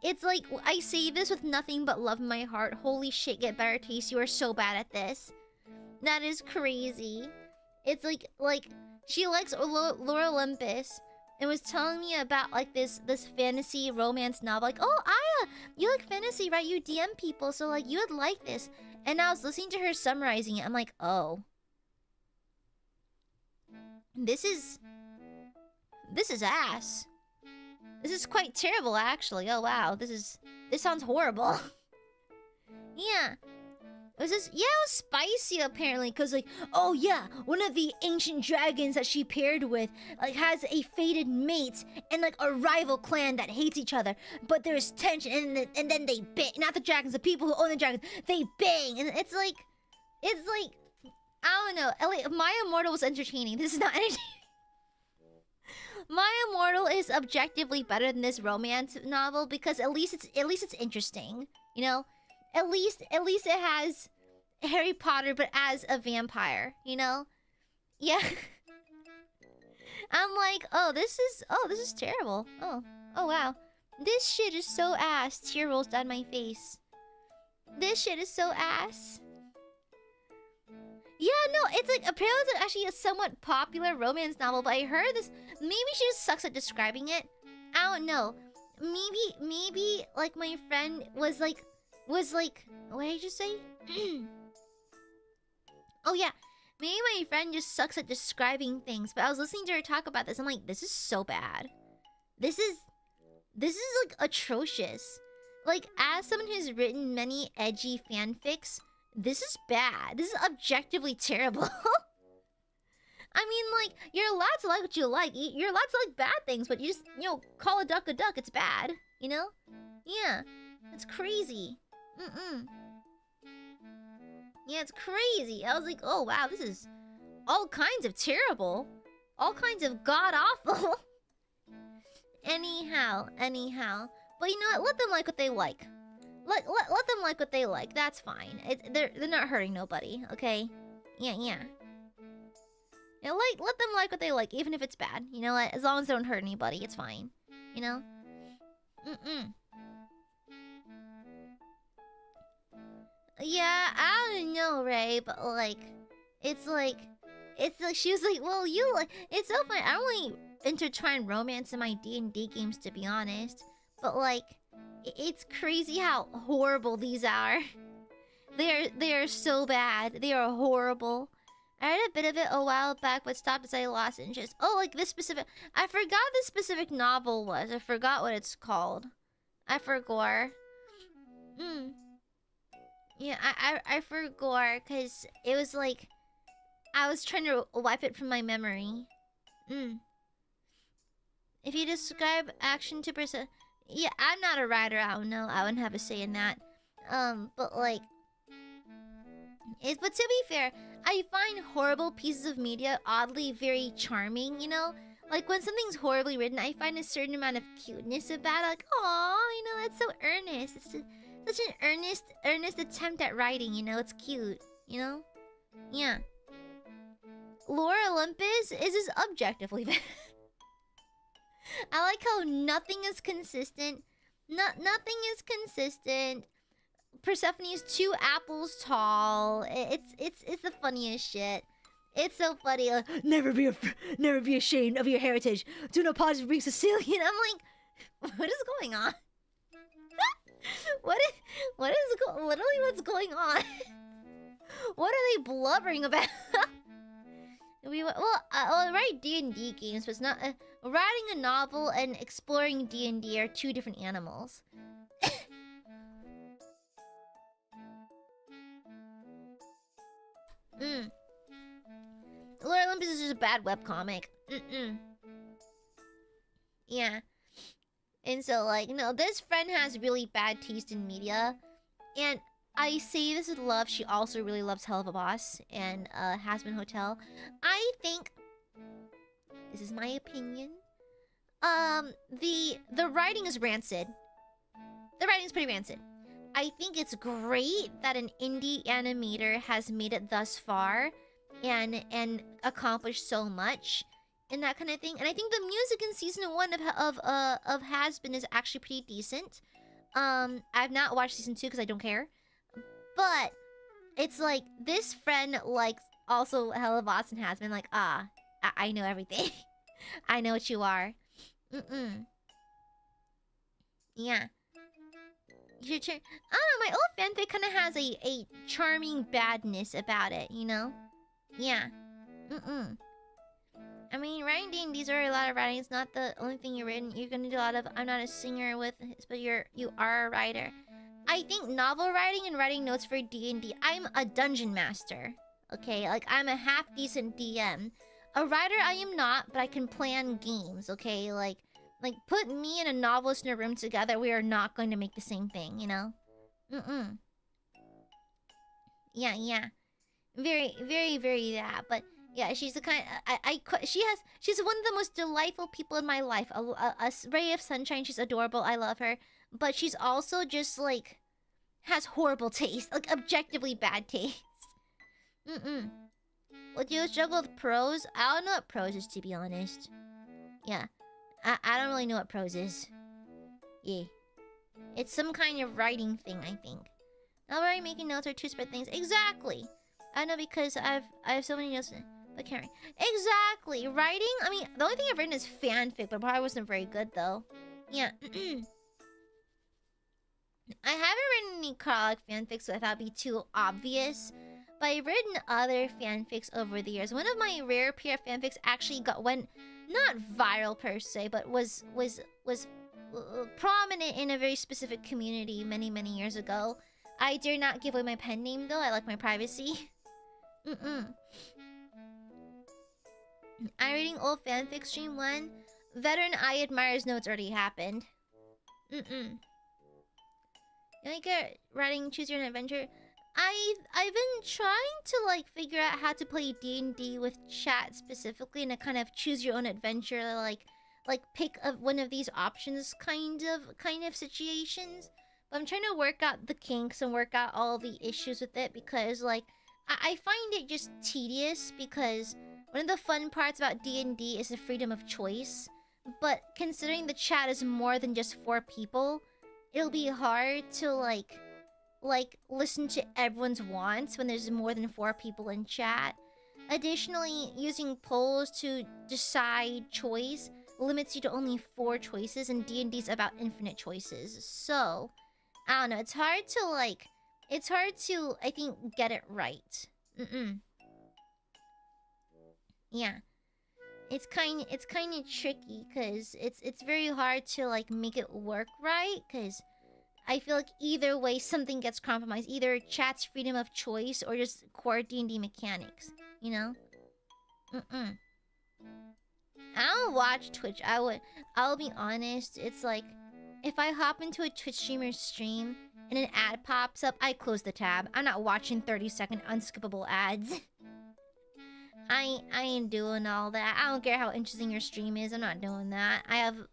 It's like, I say this with nothing but love in my heart. Holy shit, get better taste. You are so bad at this. That is crazy. It's like she likes Lord Olympus and was telling me about like this fantasy romance novel. Like, oh, Aya, you like fantasy, right? You DM people, so like you would like this. And I was listening to her summarizing it. I'm like, oh, this is ass. This is quite terrible, actually. Oh wow, this sounds horrible. Yeah. It was spicy apparently, cause like, oh yeah, one of the ancient dragons that she paired with like has a fated mate and like a rival clan that hates each other, but there's tension and then they bang. Not the dragons, the people who own the dragons, they bang, and it's like I don't know. Elliot, My Immortal was entertaining. This is not entertaining. My Immortal is objectively better than this romance novel because at least it's interesting. You know? At least it has Harry Potter but as a vampire, you know? Yeah. I'm like, oh, this is terrible. Oh wow. This shit is so ass. Tear rolls down my face. This shit is so ass. Yeah, no, it's like apparently it's actually a somewhat popular romance novel, but I heard this. Maybe she just sucks at describing it. I don't know. Maybe like my friend was like, what did I just say? Oh yeah, maybe my friend just sucks at describing things. But I was listening to her talk about this. I'm like, this is so bad. This is like atrocious. Like, as someone who's written many edgy fanfics, this is bad. This is objectively terrible. I mean, like, you're allowed to like what you like. You're allowed to like bad things, but you just, you know, call a duck, it's bad. You know? Yeah. It's crazy. Yeah, it's crazy. I was like, oh wow, this is all kinds of terrible. All kinds of god-awful. Anyhow. But you know what? Let them like what they like. Let them like what they like. That's fine. They're not hurting nobody, okay? Yeah. You know, let them like what they like, even if it's bad. You know what? As long as they don't hurt anybody, it's fine. You know? Yeah, I don't know, Ray, but like, it's like she was like, well, you like, it's so funny. I don't really intertwine romance in my D&D games, to be honest. But like, it's crazy how horrible these are. They are so bad. They are horrible. I read a bit of it a while back, but stopped as I lost interest. Oh, like this specific... I forgot this specific novel was. I forgot what it's called. I forgot. Yeah, I forgot, because it was like... I was trying to wipe it from my memory. If you describe action to person... Yeah, I'm not a writer, I don't know. I wouldn't have a say in that. But like... But to be fair, I find horrible pieces of media oddly very charming, you know? Like, when something's horribly written, I find a certain amount of cuteness about it. Like, aw, you know, that's so earnest. It's such an earnest attempt at writing, you know? It's cute, you know? Yeah. Lore Olympus is just objectively bad. I like how nothing is consistent. Nothing is consistent. Persephone is 2 apples tall. It's the funniest shit. It's so funny. Like, never be ashamed of your heritage. Do not pause for being Sicilian. I'm like, what is going on? Literally what's going on? What are they blubbering about? Write D&D games, but it's not. Writing a novel and exploring D&D are 2 different animals. Lore Olympus is just a bad webcomic. Yeah. And so, like, no, this friend has really bad taste in media. And I say this with love, she also really loves Hell of a Boss and Has Been Hotel. I think, this is my opinion, the writing is rancid. The writing's pretty rancid. I think it's great that an indie animator has made it thus far and accomplished so much and that kind of thing. And I think the music in season 1 of Has Been is actually pretty decent. I've not watched season 2 because I don't care. But it's like this friend likes also Hell of a Boss and Has Been, like, I know everything. I know what you are. Yeah. Your turn. I don't know, my old fanfic kind of has a charming badness about it, you know? Yeah. I mean, writing D&Ds are a lot of writing. It's not the only thing you've written. You're gonna do a lot of, I'm not a singer with, but you are a writer. I think novel writing and writing notes for D&D, I'm a dungeon master. Okay, like, I'm a half-decent DM. A writer I am not, but I can plan games, okay? Like, put me and a novelist in a room together, we are not going to make the same thing, you know? Yeah. Very, very, very that. But Yeah, she's the kind. She's one of the most delightful people in my life. A ray of sunshine. She's adorable. I love her. But she's also just like has horrible taste, like objectively bad taste. Well, do you struggle with prose? I don't know what prose is, to be honest. Yeah, I don't really know what prose is. Yeah, it's some kind of writing thing, I think. Not very making notes or two-spread things. Exactly. I know because I have so many notes. But can't read. Exactly. Writing? I mean, the only thing I've written is fanfic, but probably wasn't very good though. Yeah. I haven't written any Karlach fanfics, so I thought it'd be too obvious. But I've written other fanfics over the years. One of my rare PR fanfics actually went not viral per se, but was prominent in a very specific community many years ago. I dare not give away my pen name though. I like my privacy. I'm reading old fanfic stream 1. Veteran Aiadmirers notes already happened. You like writing choose your own adventure? I've been trying to like figure out how to play D&D with chat specifically in a kind of choose your own adventure, like pick one of these options kind of situations. But I'm trying to work out the kinks and work out all the issues with it because like I find it just tedious because one of the fun parts about D&D is the freedom of choice. But considering the chat is more than just 4 people, it'll be hard to like listen to everyone's wants when there's more than 4 people in chat. Additionally, using polls to decide choice limits you to only 4 choices, and D&D's about infinite choices. So, I don't know, it's hard to I think get it right. Yeah. It's kind of tricky cuz it's very hard to like make it work right cuz I feel like either way something gets compromised, either chat's freedom of choice or just core D&D mechanics, you know? I don't watch Twitch. I'll be honest, it's like if I hop into a Twitch streamer's stream and an ad pops up, I close the tab. I'm not watching 30-second unskippable ads. I ain't doing all that. I don't care how interesting your stream is. I'm not doing that.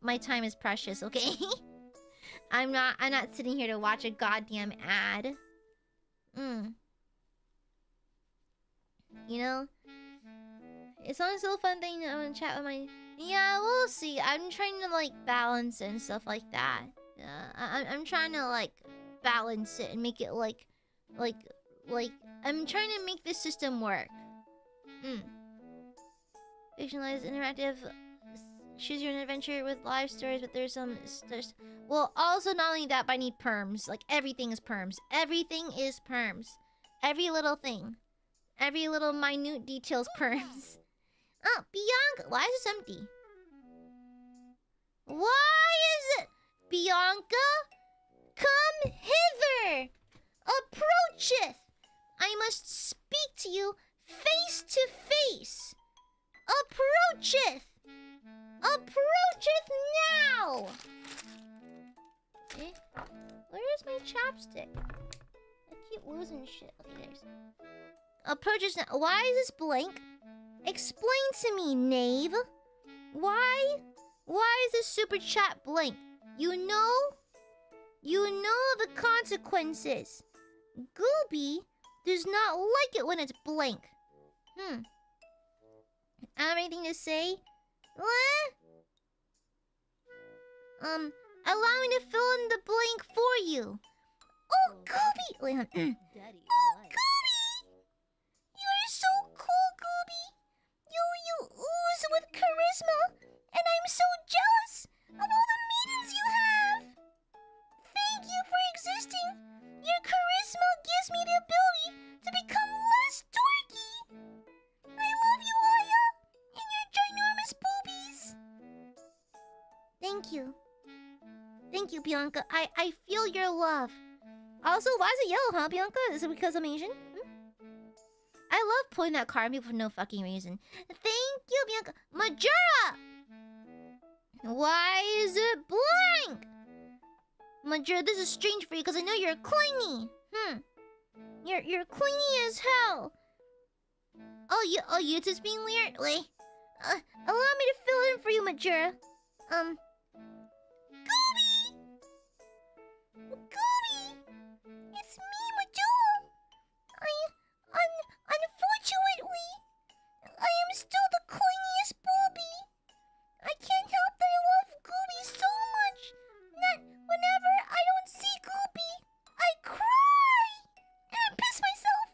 My time is precious, okay? I'm not sitting here to watch a goddamn ad. You know? It's not still a fun thing to chat with my... Yeah, we'll see. I'm trying to like balance it and stuff like that. I'm trying to like balance it and make it like I'm trying to make this system work. Fictionalized interactive, choose your own adventure with live stories, but there's well, also not only that, but I need perms. Like everything is perms. Everything is perms. Every little thing, every little minute details perms. Oh, Bianca, why is this empty? Why is it? Bianca, come hither. Approacheth. I must speak to you face to face. Approacheth. Approacheth now. Eh? Where is my chapstick? I keep losing shit. Okay, there's. Approaches now. Why is this blank? Explain to me, knave. Why is this super chat blank? You know the consequences. Gooby does not like it when it's blank. I don't have anything to say. What? Allow me to fill in the blank for you. Oh, Gooby! Wait, hon. Oh, Gooby! You're so cool, Gooby. You ooze with charisma, and I'm so jealous of all the maidens you have. Thank you for existing. Your charisma gives me the ability to become less dorky. I love you, Aya, and your ginormous boobies. Thank you. Thank you, Bianca. I feel your love. Also, why is it yellow, huh, Bianca? Is it because I'm Asian? I love pulling that card on people for no fucking reason. Thank you, Bianca. Majora! Why is it blank? Majora, this is strange for you because I know you're clingy. You're clingy as hell. Oh, you just being weird? Wait. Allow me to fill in for you, Majora. Gooby! Gooby! It's me, Majora! Unfortunately, I am still the clingiest booby. I can't help that I love Gooby so much that whenever I don't see Gooby, I cry! And I piss myself!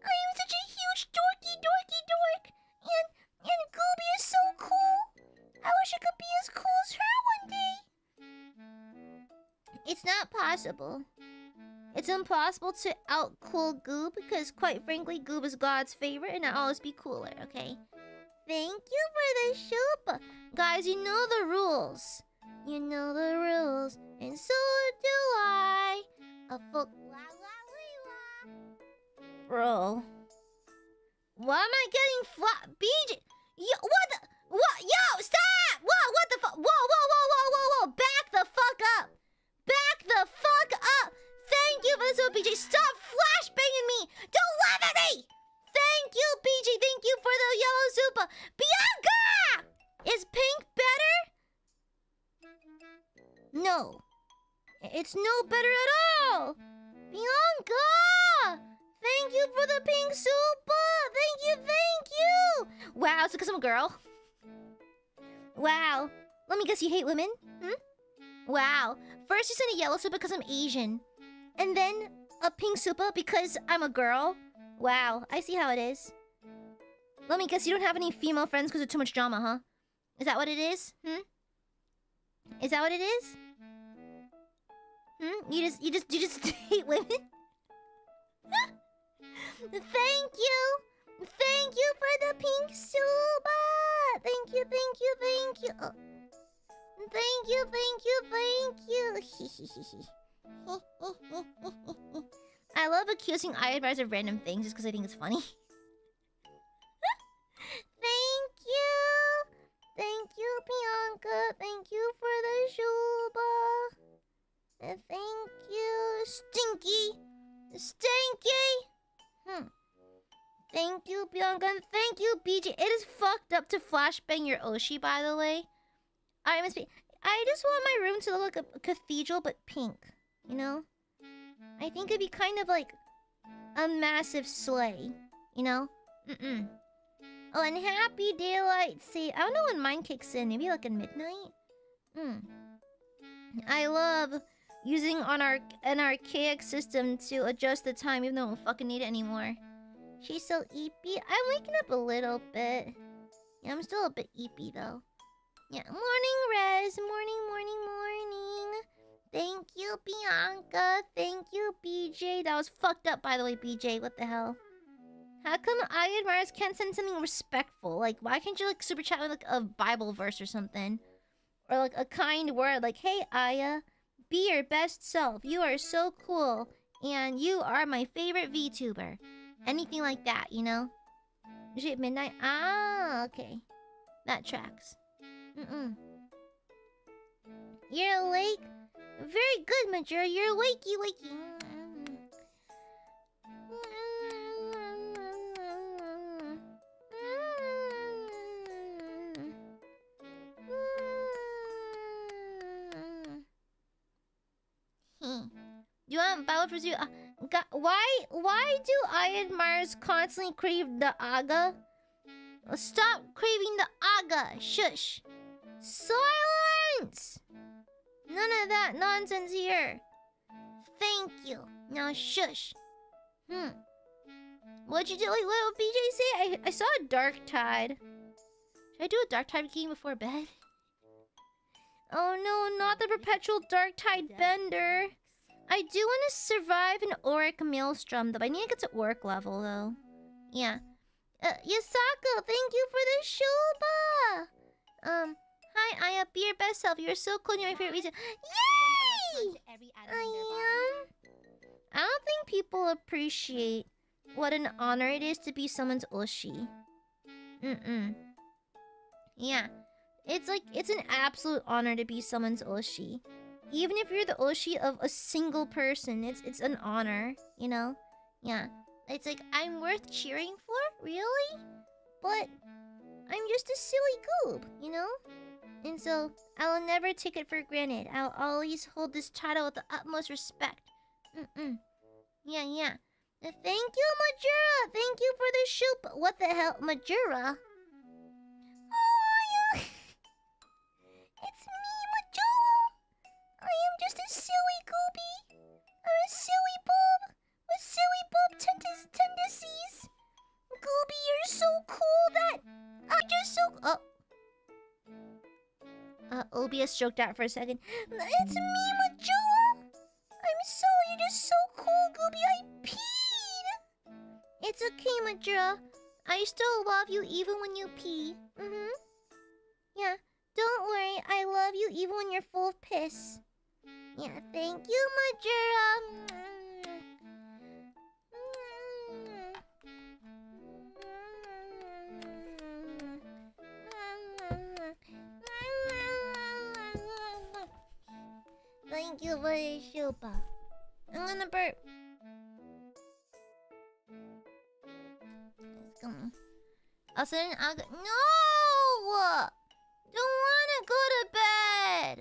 I am such a huge dorky dork! And Gooby is so cool! I wish I could be as cool as her one day! It's not possible. It's impossible to out-cool Goob because, quite frankly, Goob is God's favorite and I'll always be cooler, okay? Thank you for the shupa! Guys, you know the rules. You know the rules, and so do I. Bro. Why am I getting flat? BJ! Yo, what the? What? Yo, stop! What the fuck? Whoa! Back the fuck up! Back the fuck up! Thank you for the super, BJ. Stop flashbanging me! Don't laugh at me! Thank you, BJ. Thank you for the yellow super. Bianca! Is pink better? No. It's no better at all. Bianca! Thank you for the pink super. Thank you. Wow, it's because I'm a girl. Wow. Let me guess, you hate women? Wow. First you sent a yellow super because I'm Asian. And then a pink super because I'm a girl. Wow, I see how it is. Let me guess, you don't have any female friends because of too much drama, huh? Is that what it is? Is that what it is? You just hate women? Thank you! Thank you for the pink super! Thank you. Oh. Thank you. I love accusing Aiadmirers of random things just because I think it's funny. Thank you, Bianca. Thank you for the shuba. Thank you, Stinky. Thank you, Bianca. And thank you, BJ. It is fucked up to flashbang your Oshi, by the way. I just want my room to look like a cathedral, but pink. You know? I think it'd be kind of like a massive sleigh. You know? Oh, and happy daylight save. I don't know when mine kicks in. Maybe like at midnight? I love using an archaic system to adjust the time even though I don't fucking need it anymore. She's so eepy. I'm waking up a little bit. Yeah, I'm still a bit eepy though. Yeah, morning, Rez. Morning. Thank you, Bianca. Thank you, BJ. That was fucked up, by the way, BJ. What the hell? How come Aiadmirers can't send something respectful? Like, why can't you, like, super chat with, like, a Bible verse or something? Or, like, a kind word, like, hey, Aya, be your best self. You are so cool. And you are my favorite VTuber. Anything like that, you know? Usually at midnight? Ah, okay. That tracks. You're awake? Very good, Majora. You're wakey. Do you want Bible for you? Why do Aiadmirers constantly crave the aga? Stop craving the aga. Shush. Silence! None of that nonsense here. Thank you. Now shush. What'd you do? Like, what did BJ say? I saw a dark tide. Should I do a dark tide game before bed? Oh no, not the perpetual dark tide bender. I do want to survive an auric maelstrom though. I need to get to auric level though. Yeah. Yasako, thank you for the shuba. Hi, Aya. Be your best self. You're so cool. You're my favorite reason. Yay! I don't think people appreciate what an honor it is to be someone's Oshi. Yeah. It's an absolute honor to be someone's Oshi. Even if you're the Oshi of a single person, it's an honor, you know? Yeah. It's like, I'm worth cheering for? really. But I'm just a silly goob, you know? And so, I will never take it for granted. I'll always hold this title with the utmost respect. Yeah. Thank you, Majura! Thank you for the shoop. What the hell? Majura? How are you? It's me, Majura! I am just a silly gooby. I'm a silly boob with silly boob tendencies. Gooby, you're so cool that I just so... OBS stroked out for a second. It's me, Majula! You're just so cool, Gooby. I peed! It's okay, Majula. I still love you even when you pee. Yeah, don't worry. I love you even when you're full of piss. Yeah, thank you, Majura. Thank you for the shupa. I'm gonna burp. Let's go. I'll sit in. I'll go. No! Don't wanna go to bed.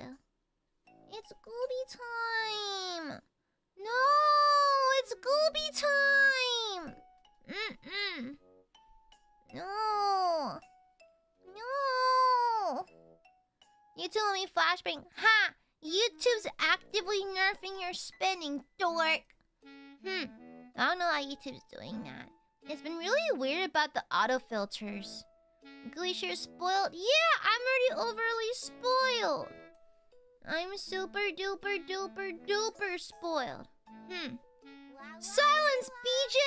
It's Gooby time. No! It's Gooby time. No. No. You told me flashbang. Ha! YouTube's actively nerfing your spinning, dork. I don't know how YouTube's doing that. It's been really weird about the auto-filters. Glacier spoiled? Yeah, I'm already overly spoiled. I'm super duper duper duper spoiled. Silence, BJ!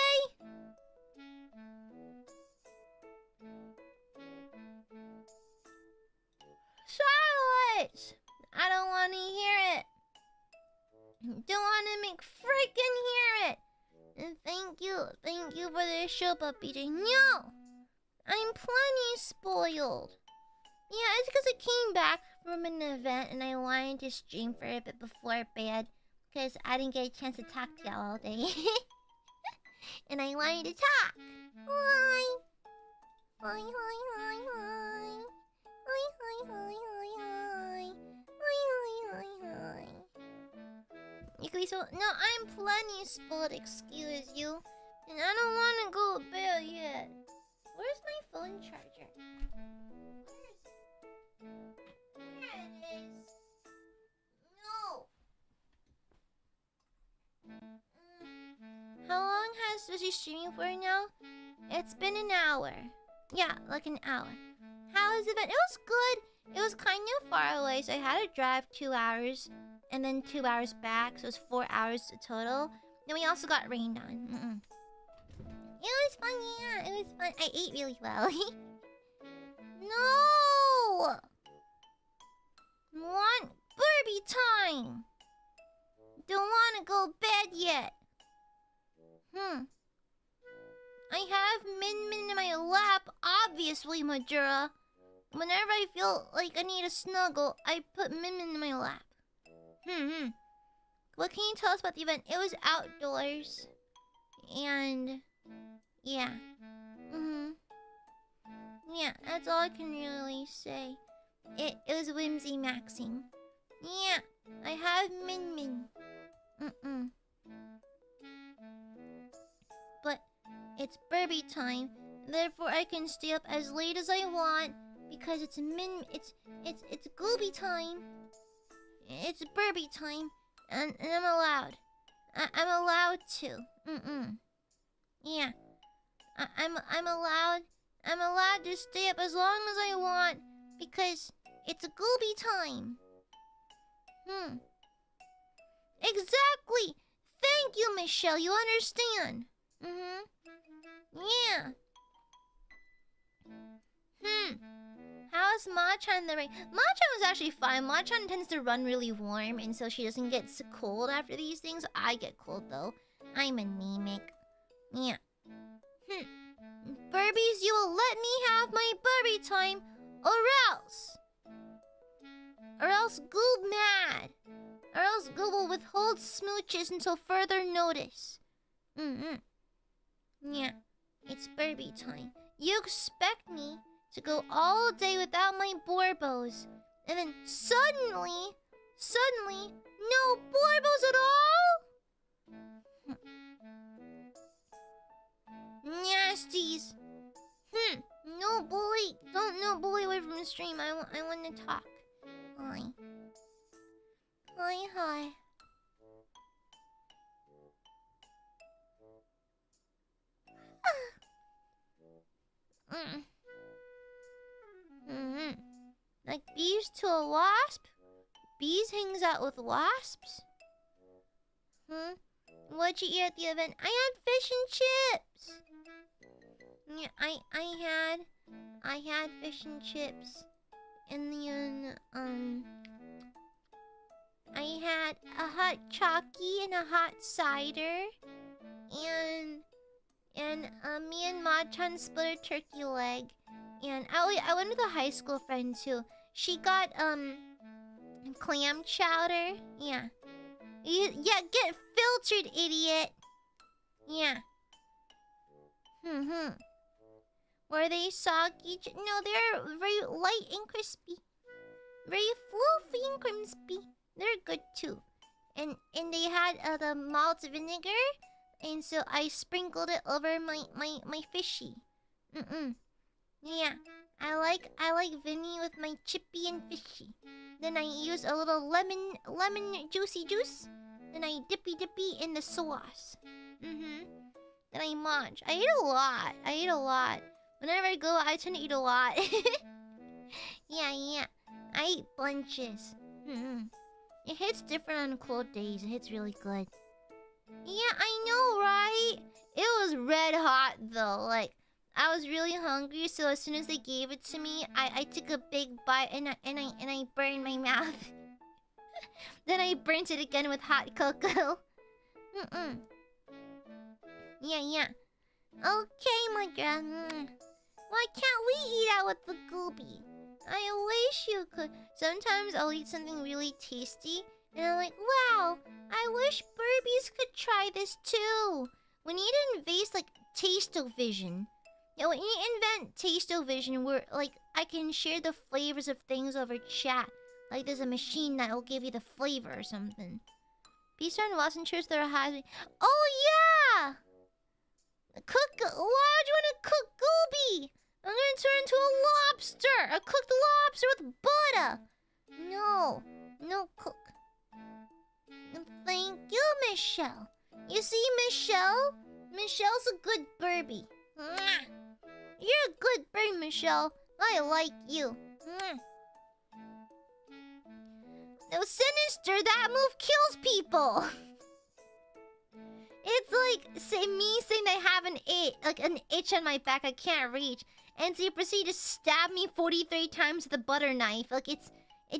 Silence! I don't want to hear it. Don't want to make freaking hear it. And thank you for the show, BJ. No! I'm plenty spoiled. Yeah, it's because I came back from an event and I wanted to stream for a bit before bed. Because I didn't get a chance to talk to y'all all day. And I wanted to talk. Hi! Hi, hi, hi, hi. Hi, hi, hi, hi, hi. Hi. You could be so... No, I'm plenty spoiled, excuse you. And I don't want to go to bed yet. Where's my phone charger? There it is. No. How long was he streaming for now? It's been an hour. Yeah, like an hour. How was the event? It was good. It was kind of far away, so I had to drive 2 hours. And then 2 hours back, so it was 4 hours total. Then we also got rained on. It was fun, yeah. It was fun. I ate really well. No! Want Barbie time! Don't want to go bed yet. I have Min Min in my lap, obviously, Majura. Whenever I feel like I need a snuggle, I put Min Min in my lap. What can you tell us about the event? It was outdoors. And... yeah. Yeah, that's all I can really say. It was whimsy maxing. Yeah, I have Min Min. But it's Barbie time, therefore I can stay up as late as I want because it's Gooby time. It's Barbie time, and I'm allowed. I'm allowed to. Yeah, I'm allowed. I'm allowed to stay up as long as I want because it's a Gooby time. Exactly. Thank you, Michelle. You understand? Yeah. How's Machan the rain? Machan was actually fine. Machan tends to run really warm, and so she doesn't get cold after these things. I get cold though. I'm anemic. Yeah. Burbies, you will let me have my Barbie time, or else. Or else Goob mad. Or else Goob will withhold smooches until further notice. Yeah. It's Burby time. You expect me to go all day without my Borbos, and then suddenly, no Borbos at all? Nasties. No bully. Don't bully away from the stream. I want to talk. Hi. Hi. Like bees to a wasp? Bees hangs out with wasps? What'd you eat at the event? I had fish and chips. Yeah, I had fish and chips. And then I had a hot chalky and a hot cider. And me and Ma-chan split a turkey leg. And I went with a high school friend too. She got clam chowder. Yeah. Yeah, get filtered, idiot. Yeah. Were they soggy? No, they're very light and crispy. Very fluffy and crispy. They're good too. And they had the malt vinegar. And so I sprinkled it over my fishy. Yeah. I like Vinny with my chippy and fishy. Then I use a little lemon juicy juice. Then I dippy in the sauce. Then I munch. I eat a lot. Whenever I go, I tend to eat a lot. Yeah. I eat bunches. It hits different on cold days. It hits really good. Yeah, I know, right? It was red hot though. Like, I was really hungry, so as soon as they gave it to me, I took a big bite and I burned my mouth. Then I burnt it again with hot cocoa. Yeah. Okay, my girl. Why can't we eat out with the gooby? I wish you could. Sometimes I'll eat something really tasty, and I'm like, wow, I wish Burbies could try this too. We need to invest like taste-o-vision. Yeah, we need to invent taste-o-vision where like I can share the flavors of things over chat. Like there's a machine that will give you the flavor or something. Bees are in Watson Church that are hiding. Oh yeah! Why would you want to cook gooby? I'm gonna turn into a lobster! I cooked lobster with butter! No cook. Thank you, Michelle. You see, Michelle's a good Burby. You're a good bird, Michelle. I like you. No, Sinister, that move kills people. It's like saying I have an itch on my back I can't reach, and so you proceed to stab me 43 times with a butter knife. Like it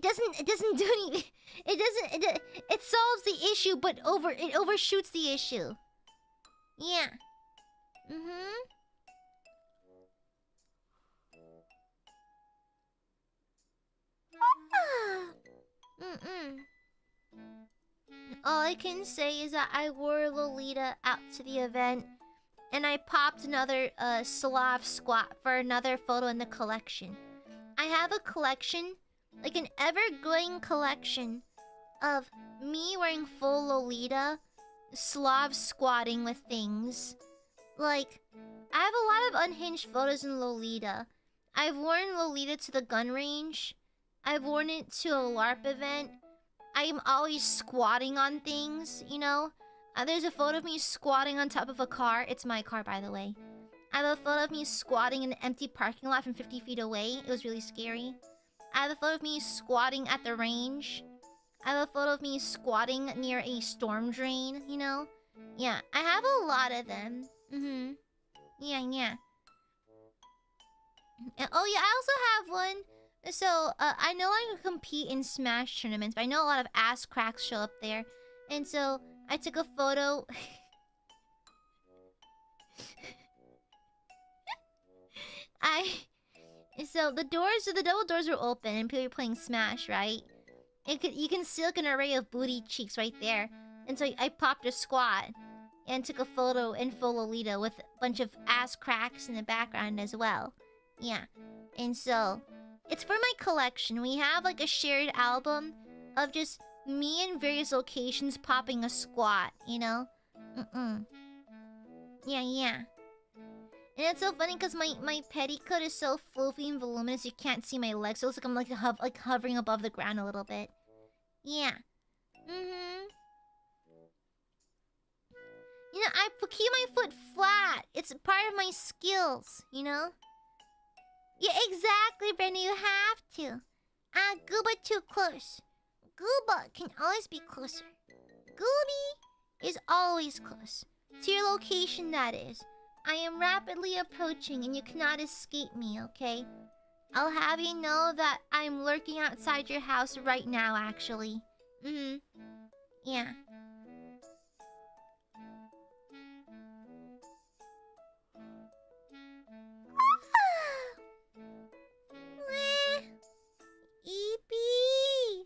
doesn't do anything. It solves the issue, but it overshoots the issue. Yeah. All I can say is that I wore Lolita out to the event, and I popped another Slav squat for another photo in the collection. I have a collection, like an ever-growing collection, of me wearing full Lolita, Slav squatting with things. Like, I have a lot of unhinged photos in Lolita. I've worn Lolita to the gun range. I've worn it to a LARP event. I'm always squatting on things, you know? There's a photo of me squatting on top of a car. It's my car, by the way. I have a photo of me squatting in an empty parking lot from 50 feet away. It was really scary. I have a photo of me squatting at the range. I have a photo of me squatting near a storm drain, you know? Yeah, I have a lot of them. Yeah. Oh yeah, I also have one. So, I know I can compete in Smash tournaments, but I know a lot of ass cracks show up there. And so, I took a photo... So, the double doors were open and people were playing Smash, right? You can see like an array of booty cheeks right there. And so, I popped a squat and took a photo in full Lolita with bunch of ass cracks in the background as well. Yeah. And so, it's for my collection. We have like a shared album of just me in various locations popping a squat, you know? Yeah. And it's so funny because my petticoat is so floofy and voluminous you can't see my legs. So it looks like I'm like hovering above the ground a little bit. Yeah. You know, I keep my foot flat. It's part of my skills, you know? Yeah, exactly, Brenda. You have to. Gooba too close. Gooba can always be closer. Gooby is always close. To your location, that is. I am rapidly approaching and you cannot escape me, okay? I'll have you know that I'm lurking outside your house right now, actually. Yeah. Eepy!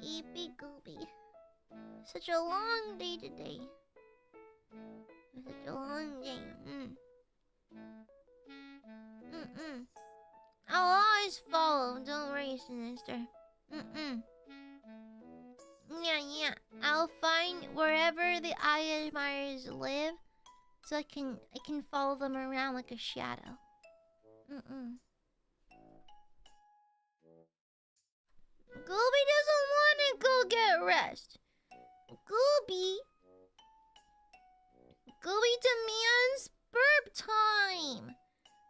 Eepy Gooby. Such a long day today. Such a long day. I'll always follow. Don't worry, Sinister. Yeah. I'll find wherever the Aiadmirers live, so I can follow them around like a shadow. Gooby doesn't want to go get rest. Gooby demands burp time.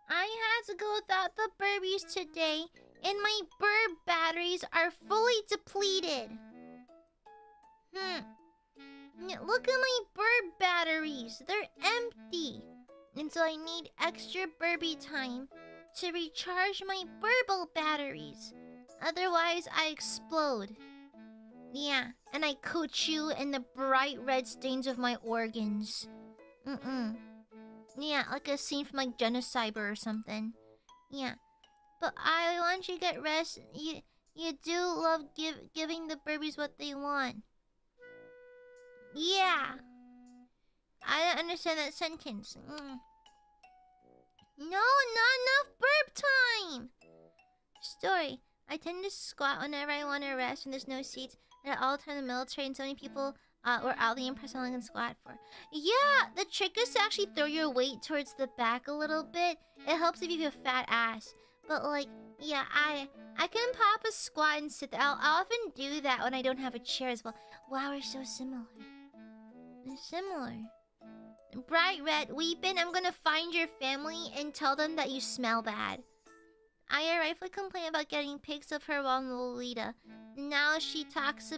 I had to go without the burbies today, and my burp batteries are fully depleted. Look at my burp batteries. They're empty. And so I need extra burby time to recharge my burble batteries. Otherwise, I explode. Yeah, and I coat you in the bright red stains of my organs. Yeah, like a scene from like Genocyber or something. Yeah, but I want you to get rest. You do love giving the burbies what they want. Yeah. I don't understand that sentence. No, not enough burp time. Story. I tend to squat whenever I want to rest when there's no seats. And at all time in the military, and so many people were oddly impressed how long I can squat for. Yeah, the trick is to actually throw your weight towards the back a little bit. It helps if you have a fat ass. But like, yeah, I can pop a squat and sit there. I'll often do that when I don't have a chair as well. Wow, we're so similar. They're similar. Bright red, weeping. I'm gonna find your family and tell them that you smell bad. Aya rightfully complained about getting pics of her while in Lolita. Now she tells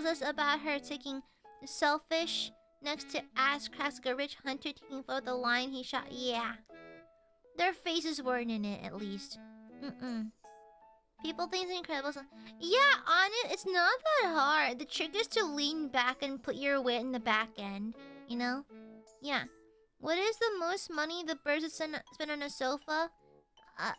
us about her taking selfish next to ass cracks like a rich hunter taking photo of the lion he shot. Yeah. Their faces weren't in it, at least. People think it's incredible. Yeah, on it, it's not that hard. The trick is to lean back and put your weight in the back end. You know? Yeah. What is the most money the birds spend on a sofa? $4!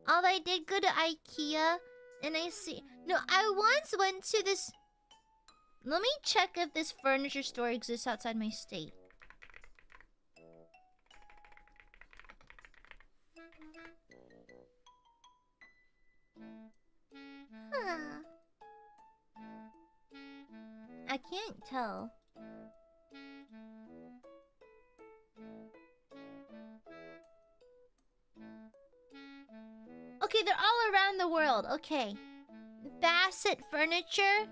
Although I did go to IKEA, and I see... No, I once went to this... Let me check if this furniture store exists outside my state. I can't tell. Okay, they're all around the world. Okay. Bassett Furniture.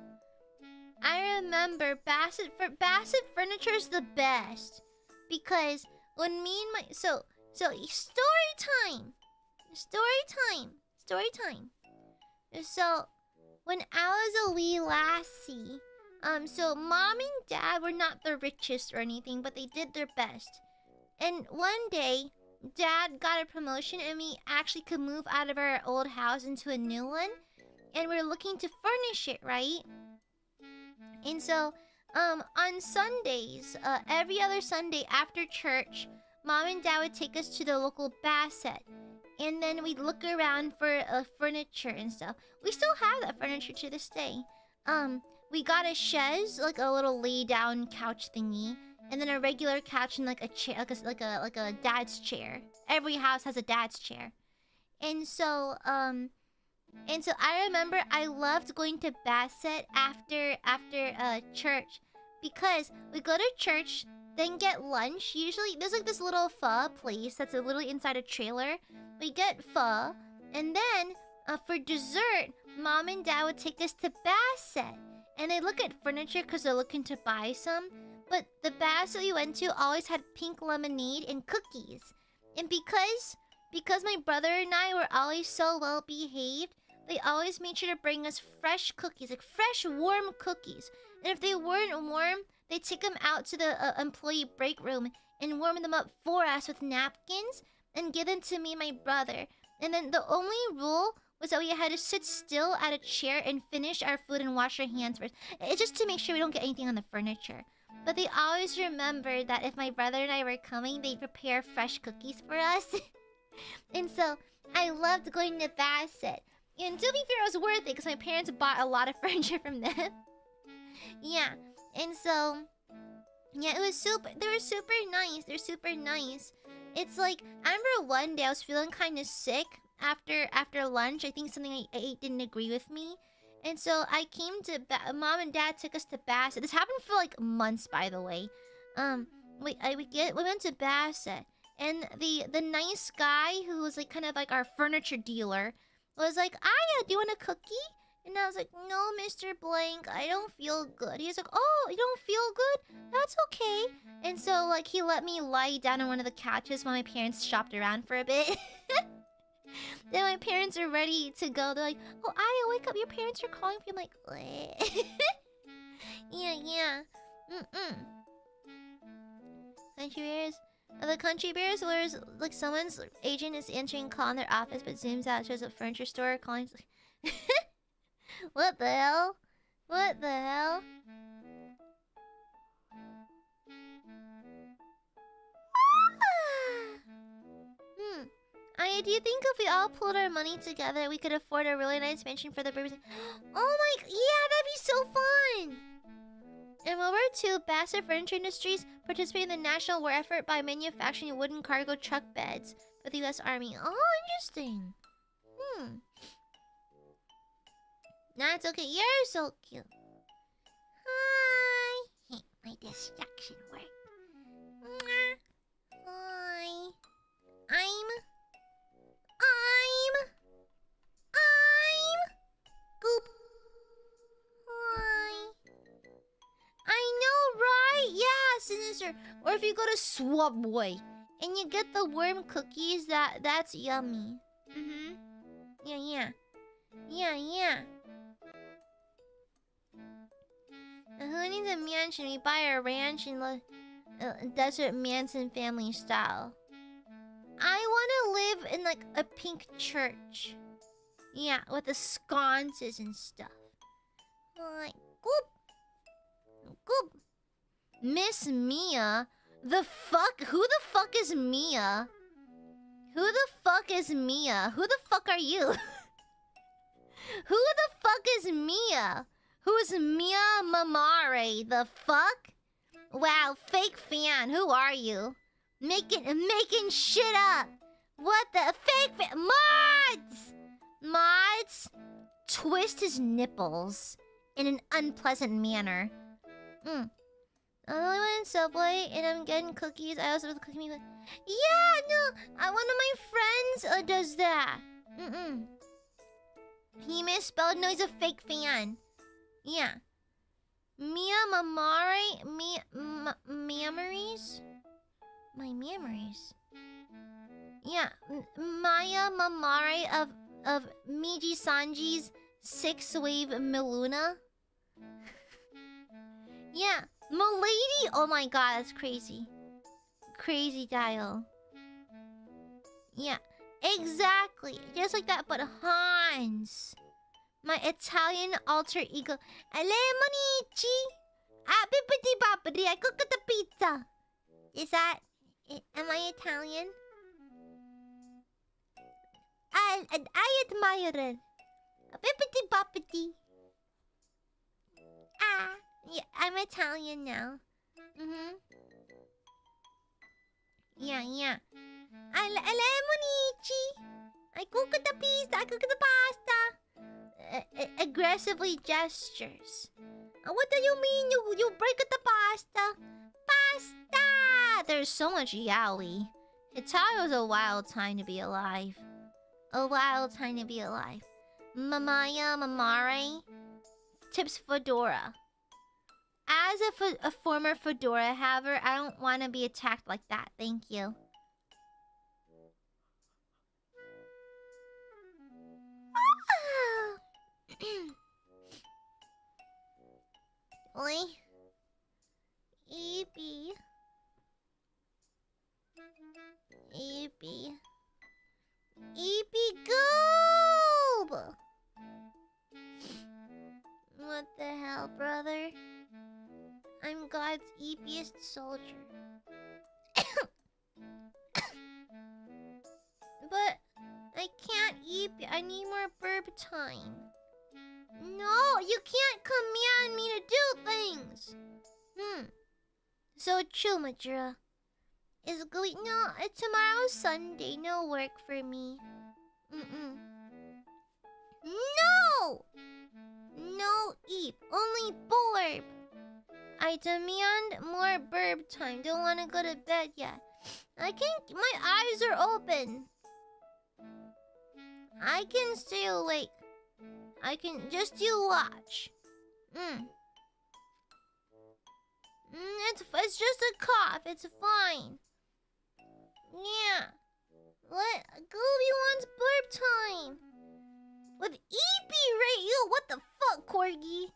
I remember Bassett Furniture is the best. Because when me and my... So story time. So, when I was a wee lassie, so mom and dad were not the richest or anything, but they did their best. And one day, dad got a promotion and we actually could move out of our old house into a new one. And we're looking to furnish it, right? And so, on Sundays, every other Sunday after church, mom and dad would take us to the local Bassett. And then we'd look around for furniture and stuff. We still have that furniture to this day. We got a chaise, like a little lay-down couch thingy, and then a regular couch and like a chair, like a dad's chair. Every house has a dad's chair. And so I remember I loved going to Bassett after church, because we go to church, then get lunch. Usually there's like this little pho place that's literally inside a trailer. We get pho, and then for dessert, mom and dad would take us to Bassett, and they look at furniture because they're looking to buy some. But the Bassett we went to always had pink lemonade and cookies, and because my brother and I were always so well behaved, they always made sure to bring us fresh cookies, like fresh, warm cookies. And if they weren't warm, they'd take them out to the employee break room and warm them up for us with napkins and give them to me and my brother. And then the only rule was that we had to sit still at a chair and finish our food and wash our hands first. It's just to make sure we don't get anything on the furniture. But they always remembered that if my brother and I were coming, they'd prepare fresh cookies for us. And so I loved going to Bassett. And to be fair, it was worth it because my parents bought a lot of furniture from them. Yeah. And so, yeah, it was super. They were super nice. They're super nice. It's like, I remember one day I was feeling kind of sick after lunch. I think something I ate didn't agree with me. And so I came to mom and dad took us to Bassett. This happened for like months, by the way. We went to Bassett, and the nice guy who was like kind of like our furniture dealer was like, "Aya, do you want a cookie?" And I was like, "No, Mr. Blank, I don't feel good." He's like, "Oh, you don't feel good? That's okay." And so like he let me lie down on one of the couches while my parents shopped around for a bit. Then my parents are ready to go. They're like, "Oh, Aya, wake up! Your parents are calling for you." I'm like, "What?" Yeah. Country Bears. The Country Bears where like someone's agent is answering call in their office, but zooms out, shows a furniture store calling. What the hell? What the hell? Aya, do you think if we all pulled our money together, we could afford a really nice mansion for the babies? Oh my, yeah, that'd be so fun! In World War II, Bassett Furniture Industries participated in the national war effort by manufacturing wooden cargo truck beds for the U.S. Army. Oh, interesting. Nah, it's okay. You're so cute. Hi. Hey, my distraction worked. Hi. I'm Goop. Hi. I know, right? Yeah, Sinister. Or if you go to Subway and you get the worm cookies, that's yummy. Yeah. Who needs a mansion? We buy a ranch in the Desert Manson family style. I want to live in like a pink church. Yeah, with the sconces and stuff. Like, Goop. Miss Mia? The fuck? Who the fuck is Mia? Who the fuck is Mia? Who the fuck are you? Who the fuck is Mia? Who's Mia Amare? The fuck? Wow, fake fan. Who are you? Making shit up. What the fake fan? Mods! Twist his nipples in an unpleasant manner. I'm the only one in Subway, and I'm getting cookies. I also have the cookie me. Yeah, no, one of my friends does that. He misspelled. No, he's a fake fan. Yeah. Mia Mamare? Memories? My memories. Yeah, Maya Mamare of Nijisanji's 6-wave Miluna. Yeah, Milady. Oh my god, that's crazy. Crazy dial. Yeah, exactly. Just like that, but Hans. My Italian alter ego. Ale Monichi. Bippity boppity. I cooked the pizza. Is that... Am I Italian? Aiadmirers. Bippity boppity. Ah, yeah, I'm Italian now. Yeah, yeah. Lemonici. I cook the pizza. I cook the pasta. Aggressively gestures. What do you mean? You break the pasta? Pasta. There's so much yaoi. Italia was a wild time to be alive. A wild time to be alive. Amare tips Fedora. As a former Fedora haver, I don't want to be attacked like that. Thank you. Oi. Eepy. Eepy. Eepy goob! What the hell, brother? I'm God's eepiest soldier. But I can't eep. I need more burp time. No, you can't command me to do things. So true, Majura. Is going no. Tomorrow's Sunday. No work for me. No. No eep. Only burp. I demand more burp time. Don't want to go to bed yet. I can't. My eyes are open. I can stay awake. I can just you watch. It's just a cough. It's fine. Yeah. What? Gooby wants burp time. With eepy right? Yo, what the fuck, Corgi?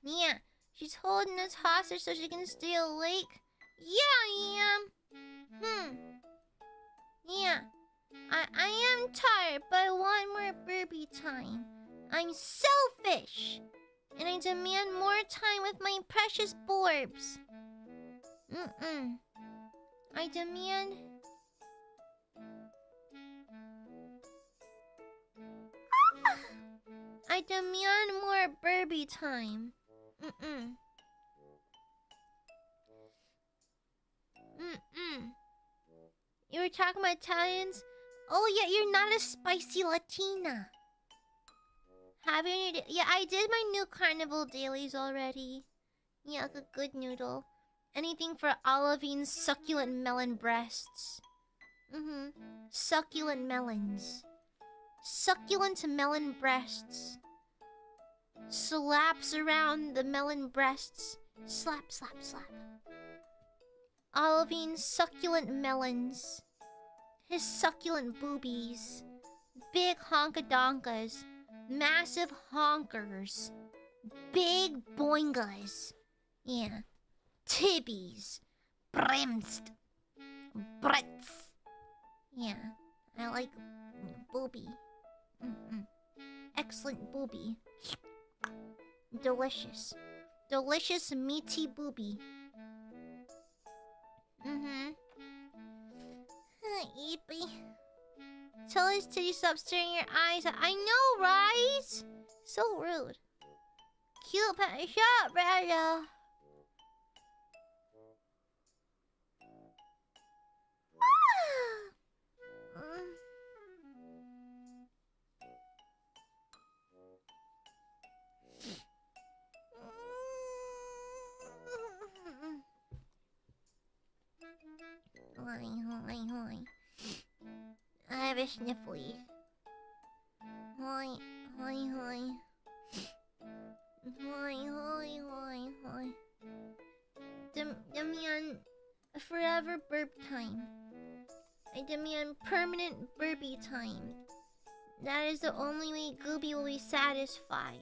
Yeah. She's holding us hostage so she can stay awake. Yeah, I am. Yeah. I am tired, but I want more burpee time. I'm selfish. And I demand more time with my precious borbs. I demand... I demand more burpee time. You were talking about Italians? Oh yeah, you're not a spicy Latina. Have you? Yeah, I did my new carnival dailies already. Yeah, like a good noodle. Anything for Olivine's succulent melon breasts. Succulent melons. Succulent melon breasts. Slaps around the melon breasts. Slap, slap, slap. Olivine's succulent melons. His succulent boobies. Big honkadonkas. Massive honkers. Big boingas. Yeah. Tibbies. Brimst. Brits. Yeah. I like booby. Excellent booby. Delicious. Delicious meaty booby. Eepy. Tell his titty stop staring your eyes. I know, right? So rude. Cute pet. Shut up, Rada. Hi. I have a sniffly. Hi. Demand forever burp time. I demand permanent burpee time. That is the only way Gooby will be satisfied.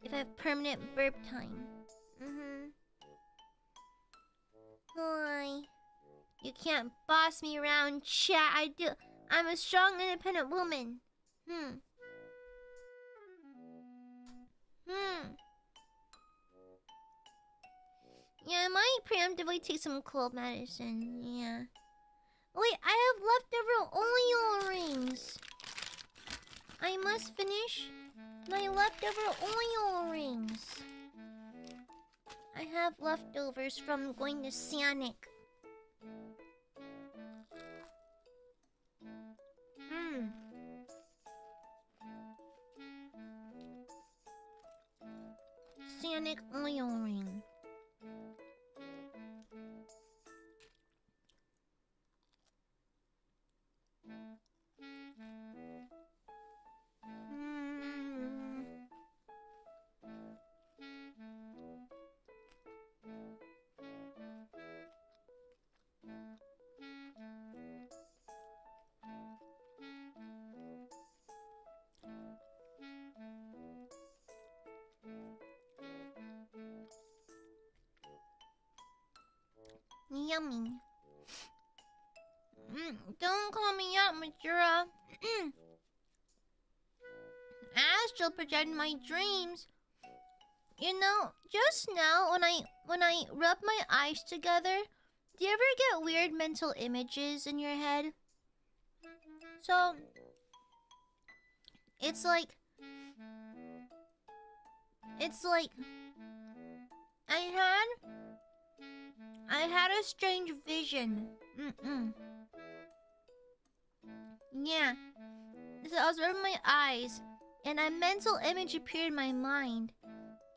If I have permanent burp time. Hi. You can't boss me around, chat. I'm a strong, independent woman. Yeah, I might preemptively take some cold medicine. Yeah. Wait, I have leftover oil rings. I must finish my leftover oil rings. I have leftovers from going to Sonic. Sonic oil ring. Yummy. Don't call me Aiadmirers. Astral project my dreams. You know, just now when I rub my eyes together, do you ever get weird mental images in your head? So it's like I had a strange vision. Yeah. So I was rubbing my eyes, and a mental image appeared in my mind.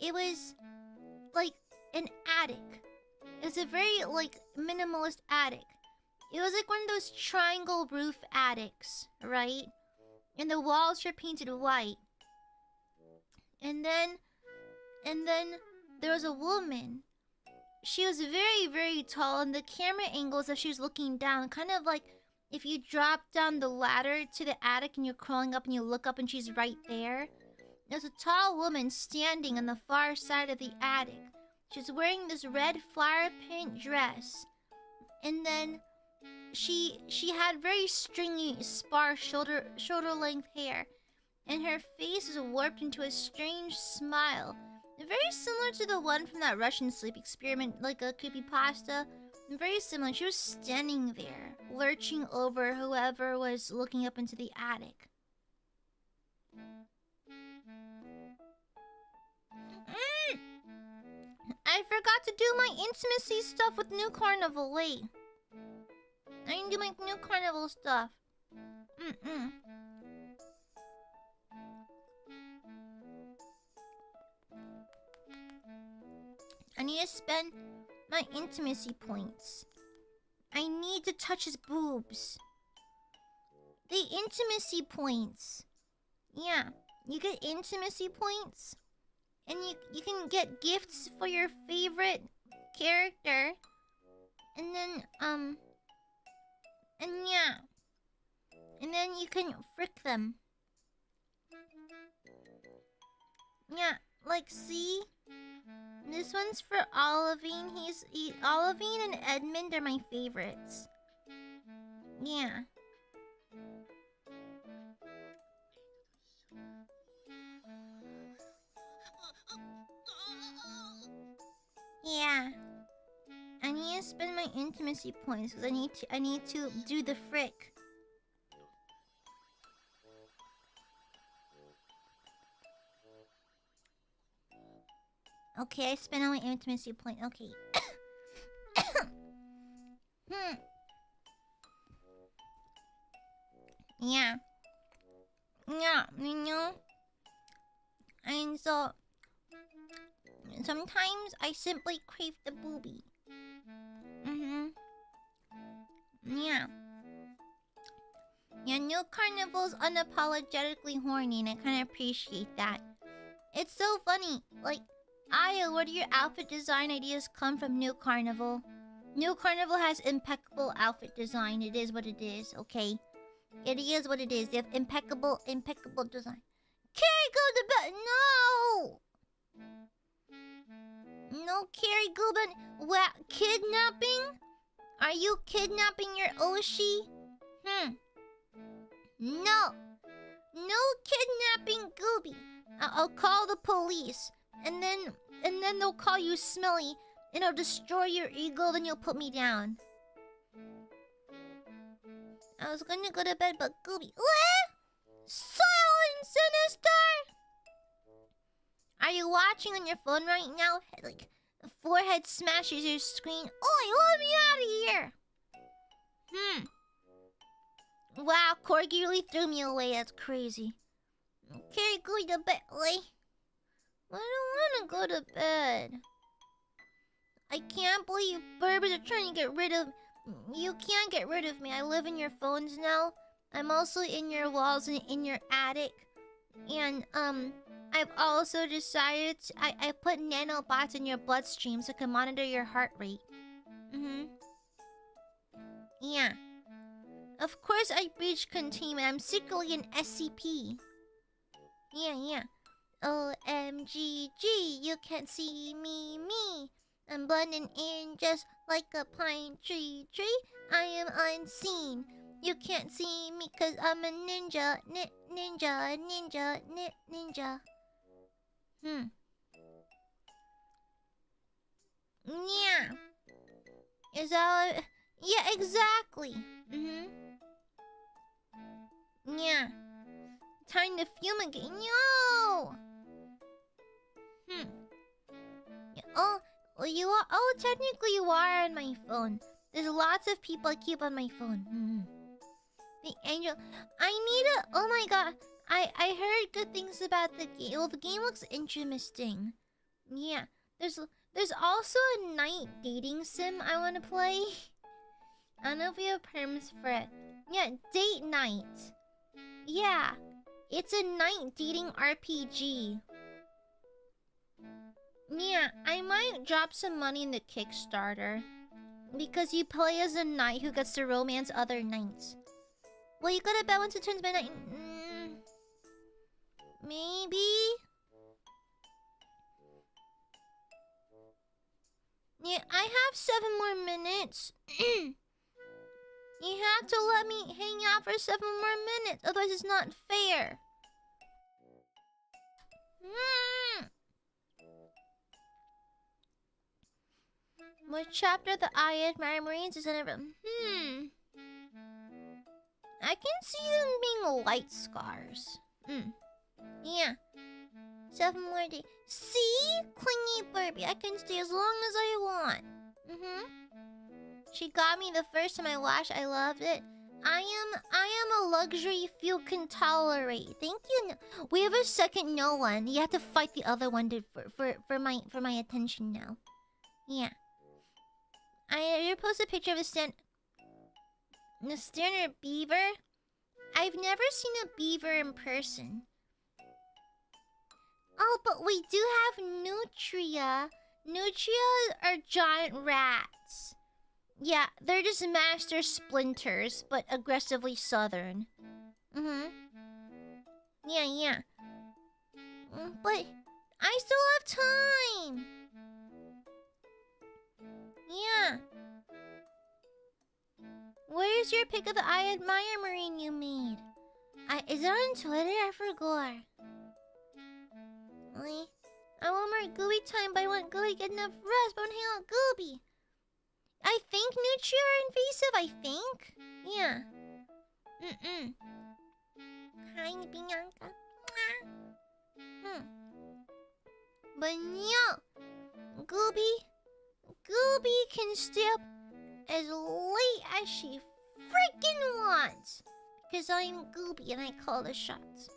It was like an attic. It was a very like minimalist attic. It was like one of those triangle roof attics, right? And the walls were painted white. And then there was a woman. She was very, very tall, and the camera angles as she was looking down, kind of like if you drop down the ladder to the attic and you're crawling up and you look up and she's right there. There's a tall woman standing on the far side of the attic. She's wearing this red flower print dress. And then she had very stringy, sparse shoulder-length hair. And her face is warped into a strange smile. Very similar to the one from that Russian sleep experiment, like a creepypasta. Very similar. She was standing there, lurching over whoever was looking up into the attic. I forgot to do my intimacy stuff with New Carnival. Wait. I didn't do my New Carnival stuff. I need to spend my intimacy points. I need to touch his boobs. The intimacy points. Yeah, you get intimacy points. And you can get gifts for your favorite character. And then, and yeah. And then you can frick them. Yeah, like, see? This one's for Olivine. Olivine and Edmund are my favorites. Yeah. Yeah. I need to spend my intimacy points because I need to do the frick. Okay, I spent all my intimacy point. Okay. Yeah. Yeah, you know. And so sometimes I simply crave the boobie. Yeah. Yeah, New Carnival's unapologetically horny, and I kind of appreciate that. It's so funny. Like, Aya, where do your outfit design ideas come from? New Carnival. New Carnival has impeccable outfit design. It is what it is, okay? It is what it is. They have impeccable design. Carrie, go to bed! No! No, Carrie Gulben. What? Kidnapping? Are you kidnapping your Oshi? No. No kidnapping, Gooby. I'll call the police. And then they'll call you Smelly. and I'll destroy your ego, then you'll put me down. I was gonna go to bed, but Gooby... Silent Sinister! Are you watching on your phone right now? Like, forehead smashes your screen. Oi, let me out of here! Wow, Corgi really threw me away. That's crazy. Okay, go to bed, oi. I don't wanna go to bed. I can't believe Burbers are trying to get rid of... You can't get rid of me. I live in your phones now. I'm also in your walls and in your attic. And, I've also decided... I put nanobots in your bloodstream so I can monitor your heart rate. Yeah. Of course I breached containment. I'm secretly an SCP. Yeah. OMGG, you can't see me. I'm blending in just like a pine tree. I am unseen. You can't see me cause I'm a ninja. Ninja. Yeah. Is that... Yeah, exactly. Yeah. Time to fumigate. No! Yeah. Oh, you are... Oh, technically you are on my phone. There's lots of people I keep on my phone. The angel... I need a... Oh my god. I heard good things about the game. Well, the game looks interesting. Yeah. There's also a night dating sim I want to play. I don't know if we have perms for it. Yeah, date night. Yeah. It's a night dating RPG. Yeah, I might drop some money in the Kickstarter. Because you play as a knight who gets to romance other knights. Will you go to bed once it turns midnight? Maybe? Yeah, I have 7 more minutes. You have to let me hang out for 7 more minutes. Otherwise it's not fair. What chapter of the Aiadmirers is in it? I can see them being light scars. Yeah. 7 more days. See? Clingy Burby. I can stay as long as I want. She got me the first time I watched. I loved it. I am a luxury few can tolerate. Thank you. We have a second no one. You have to fight the other one for my attention now. Yeah. I posted a picture of the standard beaver. I've never seen a beaver in person. Oh, but we do have nutria. Nutria are giant rats. Yeah, they're just master splinters, but aggressively southern. Yeah. But I still have time. Yeah. Where's your pic of the Aiadmirers you made? Is it on Twitter? I forgot. I want more Gooby time, but I want Gooby to get enough rest. But I want to hang out with Gooby. I think Nutria are invasive, I think. Yeah. Hi, Bianca. But no. Gooby can stay up as late as she freaking wants. Because I'm Gooby and I call the shots.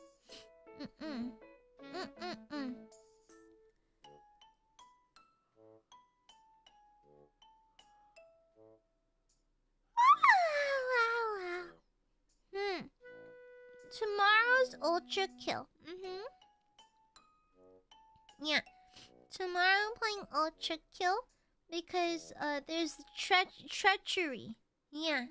Tomorrow's ultra kill. Yeah. Tomorrow I'm playing ultra kill because there's treachery. Yeah.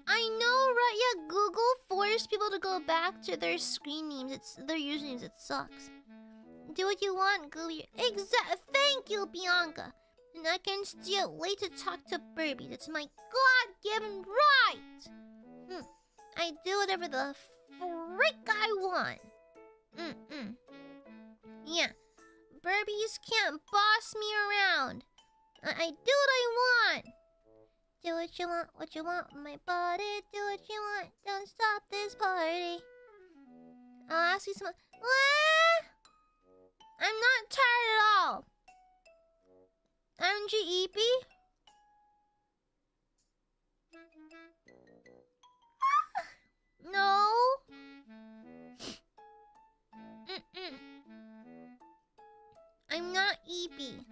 I know, right? Yeah, Google forced people to go back to their screen names. Their usernames. It sucks. Do what you want, Gooby. Thank you, Bianca. And I can stay up late to talk to Burby. That's my God-given right. I do whatever the frick I want. Yeah. Burbies can't boss me around. I do what I want. Do what you want with my body. Do what you want, don't stop this party. I'll ask you some... What? I'm not tired at all. Aren't you eepy? No. I'm not eepy.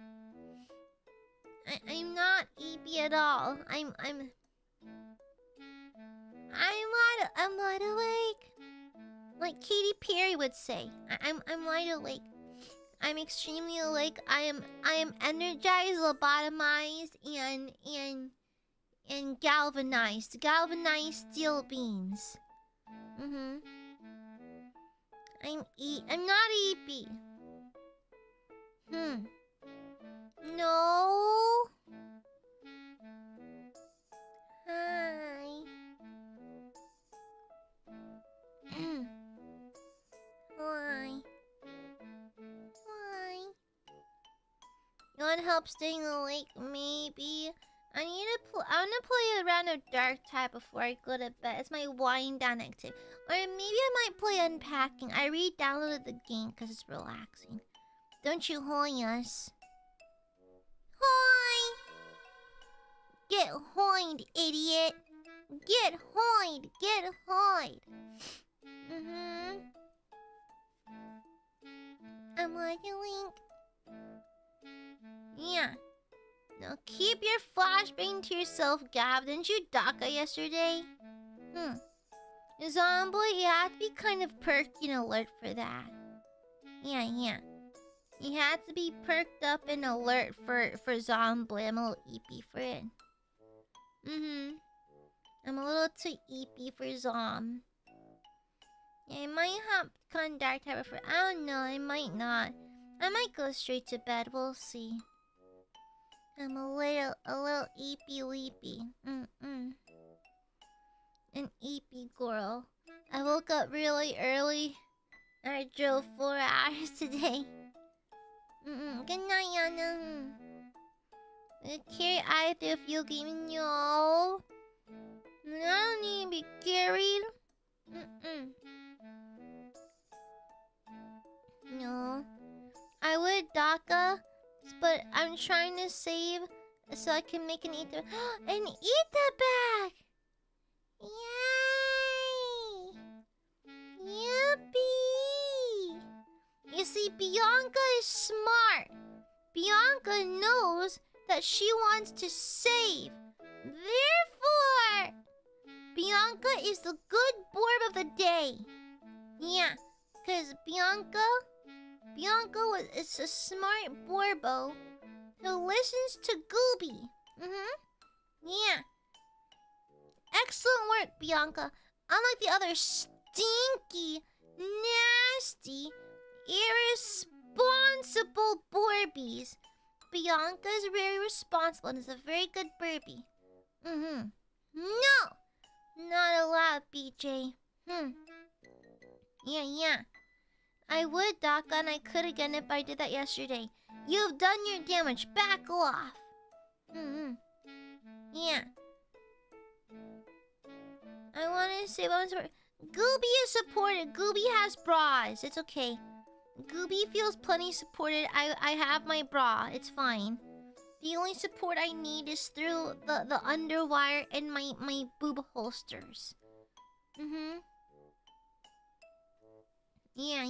I'm not eepy at all. I'm wide awake. Like Katy Perry would say. I'm wide awake. I'm extremely awake. I am energized, lobotomized, and galvanized. Galvanized steel beams. I'm not eepy. No. Hi. Why? Why? You want help staying awake? Maybe. I want to play a round of Dark Tide before I go to bed. It's my wind down activity. Or maybe I might play Unpacking. I re-downloaded the game because it's relaxing. Don't you hoy us? Hoy! Get hoyed, idiot! Get hoyed! Get hoyed! I'm like a link. Yeah. Now keep your flashbang to yourself, Gab. Didn't you DACA yesterday? Zomboy, you have to be kind of perked and alert for that. Yeah. You have to be perked up and alert for Zomboy. I'm a little eepy for it. I'm a little too eepy for Zom. Yeah, I might have gone Dark Tower for... I don't know, I might not. I might go straight to bed, we'll see. I'm a little eepy weepy. An eepy girl. I woke up really early. I drove 4 hours today. Good night, Yana. Carry either if you can. No. I don't need to be carried. No. I would DACA, but I'm trying to save so I can make an ether. An ether bag! Yay! Yippee! You see, Bianca is smart. Bianca knows that she wants to save. Therefore, Bianca is the good borb of the day. Yeah, because Bianca is a smart borbo who listens to Gooby. Yeah. Excellent work, Bianca. Unlike the other stinky, nasty, irresponsible Borbies, Bianca is very responsible and is a very good Burbie. No! Not allowed, BJ. Yeah. I would, DACA, and I could again if I did that yesterday. You've done your damage. Back off. Yeah. I want to say one support. Gooby is supported. Gooby has bras. It's okay. Gooby feels plenty supported. I have my bra. It's fine. The only support I need is through the underwire and my boob holsters. Yeah.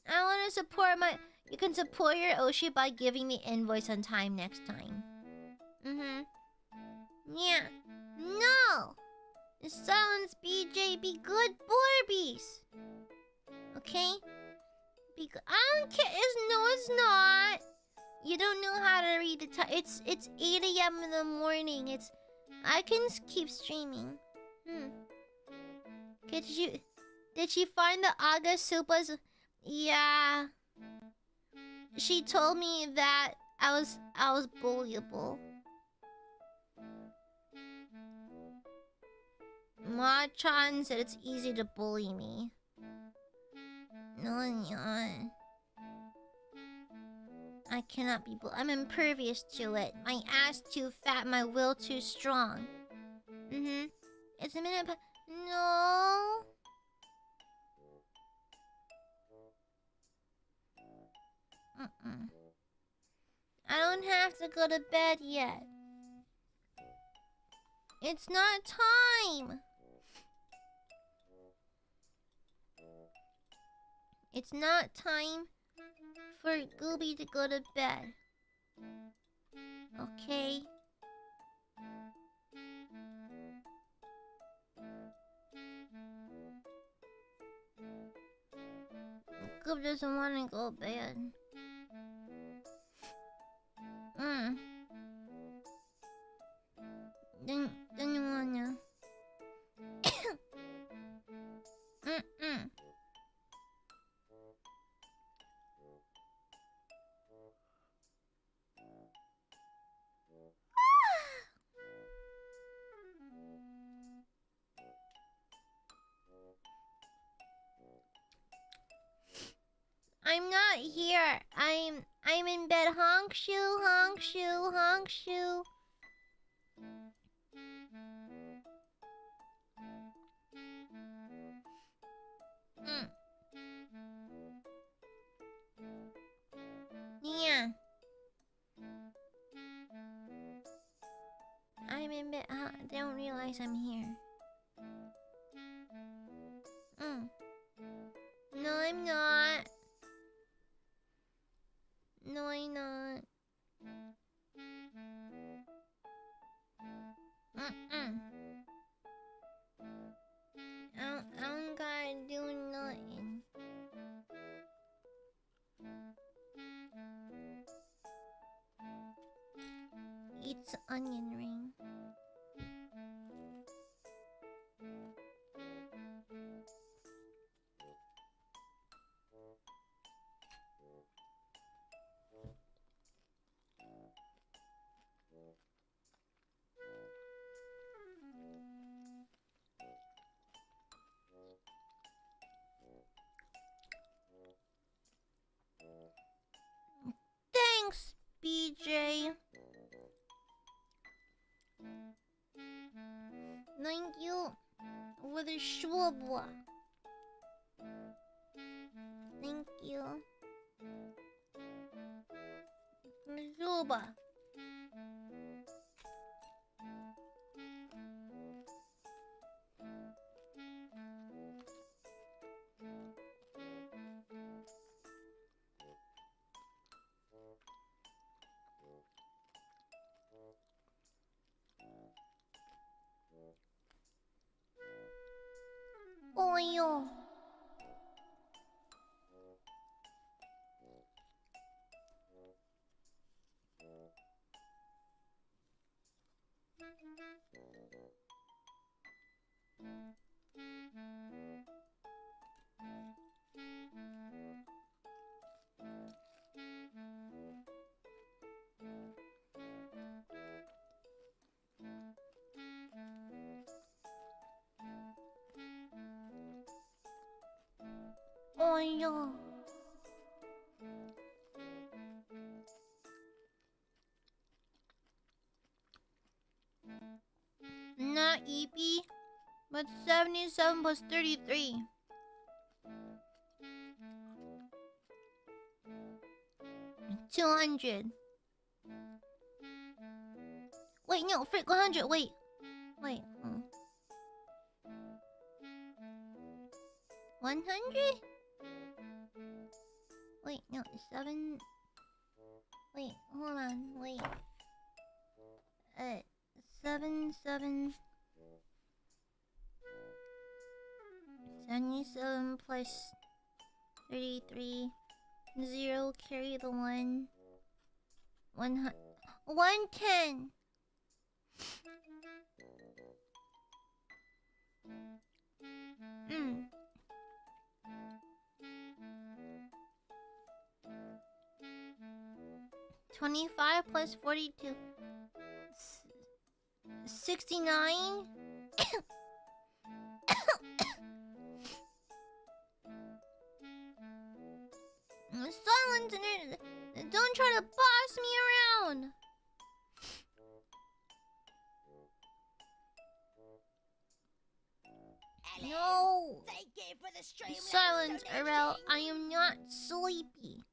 I want to support my... You can support your Oshi by giving me invoice on time next time. Yeah. No! Silence, BJ. Be good Borbies. Okay? I don't care. It's not. You don't know how to read the time. It's 8 a.m. in the morning. I can keep streaming. Okay, did she find the Aga Supas? Yeah. she told me that I was bullyable. Ma-chan said it's easy to bully me. No, no. I cannot be I'm impervious to it. My ass too fat, my will too strong. It's a minute, but no. I don't have to go to bed yet. It's not time. It's not time for Gooby to go to bed. Okay? Goob doesn't want to go to bed. Didn't wanna. I'm not here. I'm in bed. Honk shoe, honk shoe, honk shoe. Yeah. I'm in bed. They don't realize I'm here. No, I'm not. No, I'm not. I don't gotta do nothing. It's onion ring. Thanks, BJ. Thank you for the schwabwa. Thank you. Zuba. Oyo. Oyo. Not eepy, but 77 plus 33. $200. Wait, no, frick, 100. Wait. 100? Wait, no, 7. Wait, hold on, wait. 7. 77 plus 33. 0, carry the 1. 110. 25 plus 42. 69? Silence! Don't try to boss me around! No! Thank you for the stream. Silence, Arel. I am not sleepy.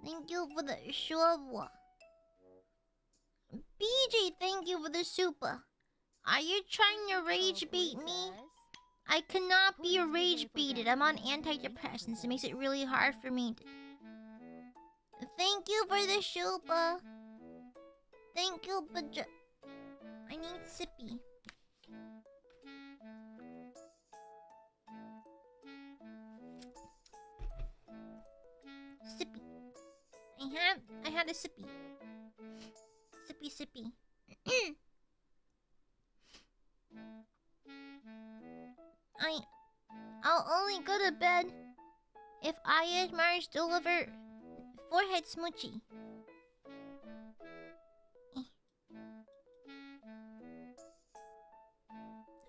Thank you for the shovel. BJ, thank you for the super. Are you trying to rage bait me? I cannot be rage baited. I'm on antidepressants. It makes it really hard for me. Thank you for the super. Thank you, but I need sippy. Sippy. I had a sippy. Sippy. I'll only go to bed if Aiadmirers deliver forehead smoochie.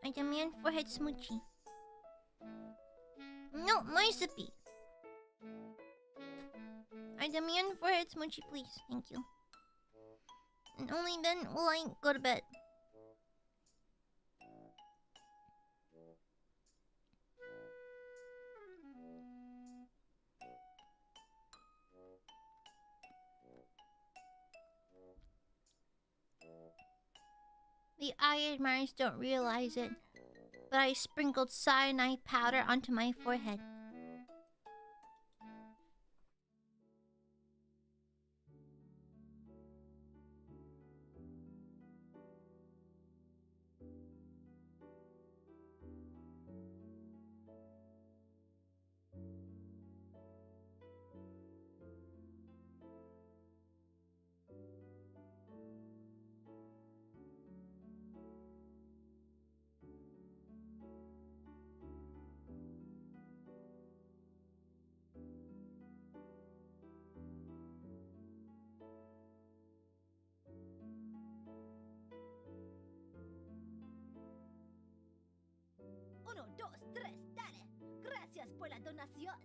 I demand forehead smoochie. No, my sippy. I demand forehead smoochie, please. Thank you. And only then will I go to bed. The Aiadmirers don't realize it, but I sprinkled cyanide powder onto my forehead. Uno, dos, tres, dale. Gracias por la donación.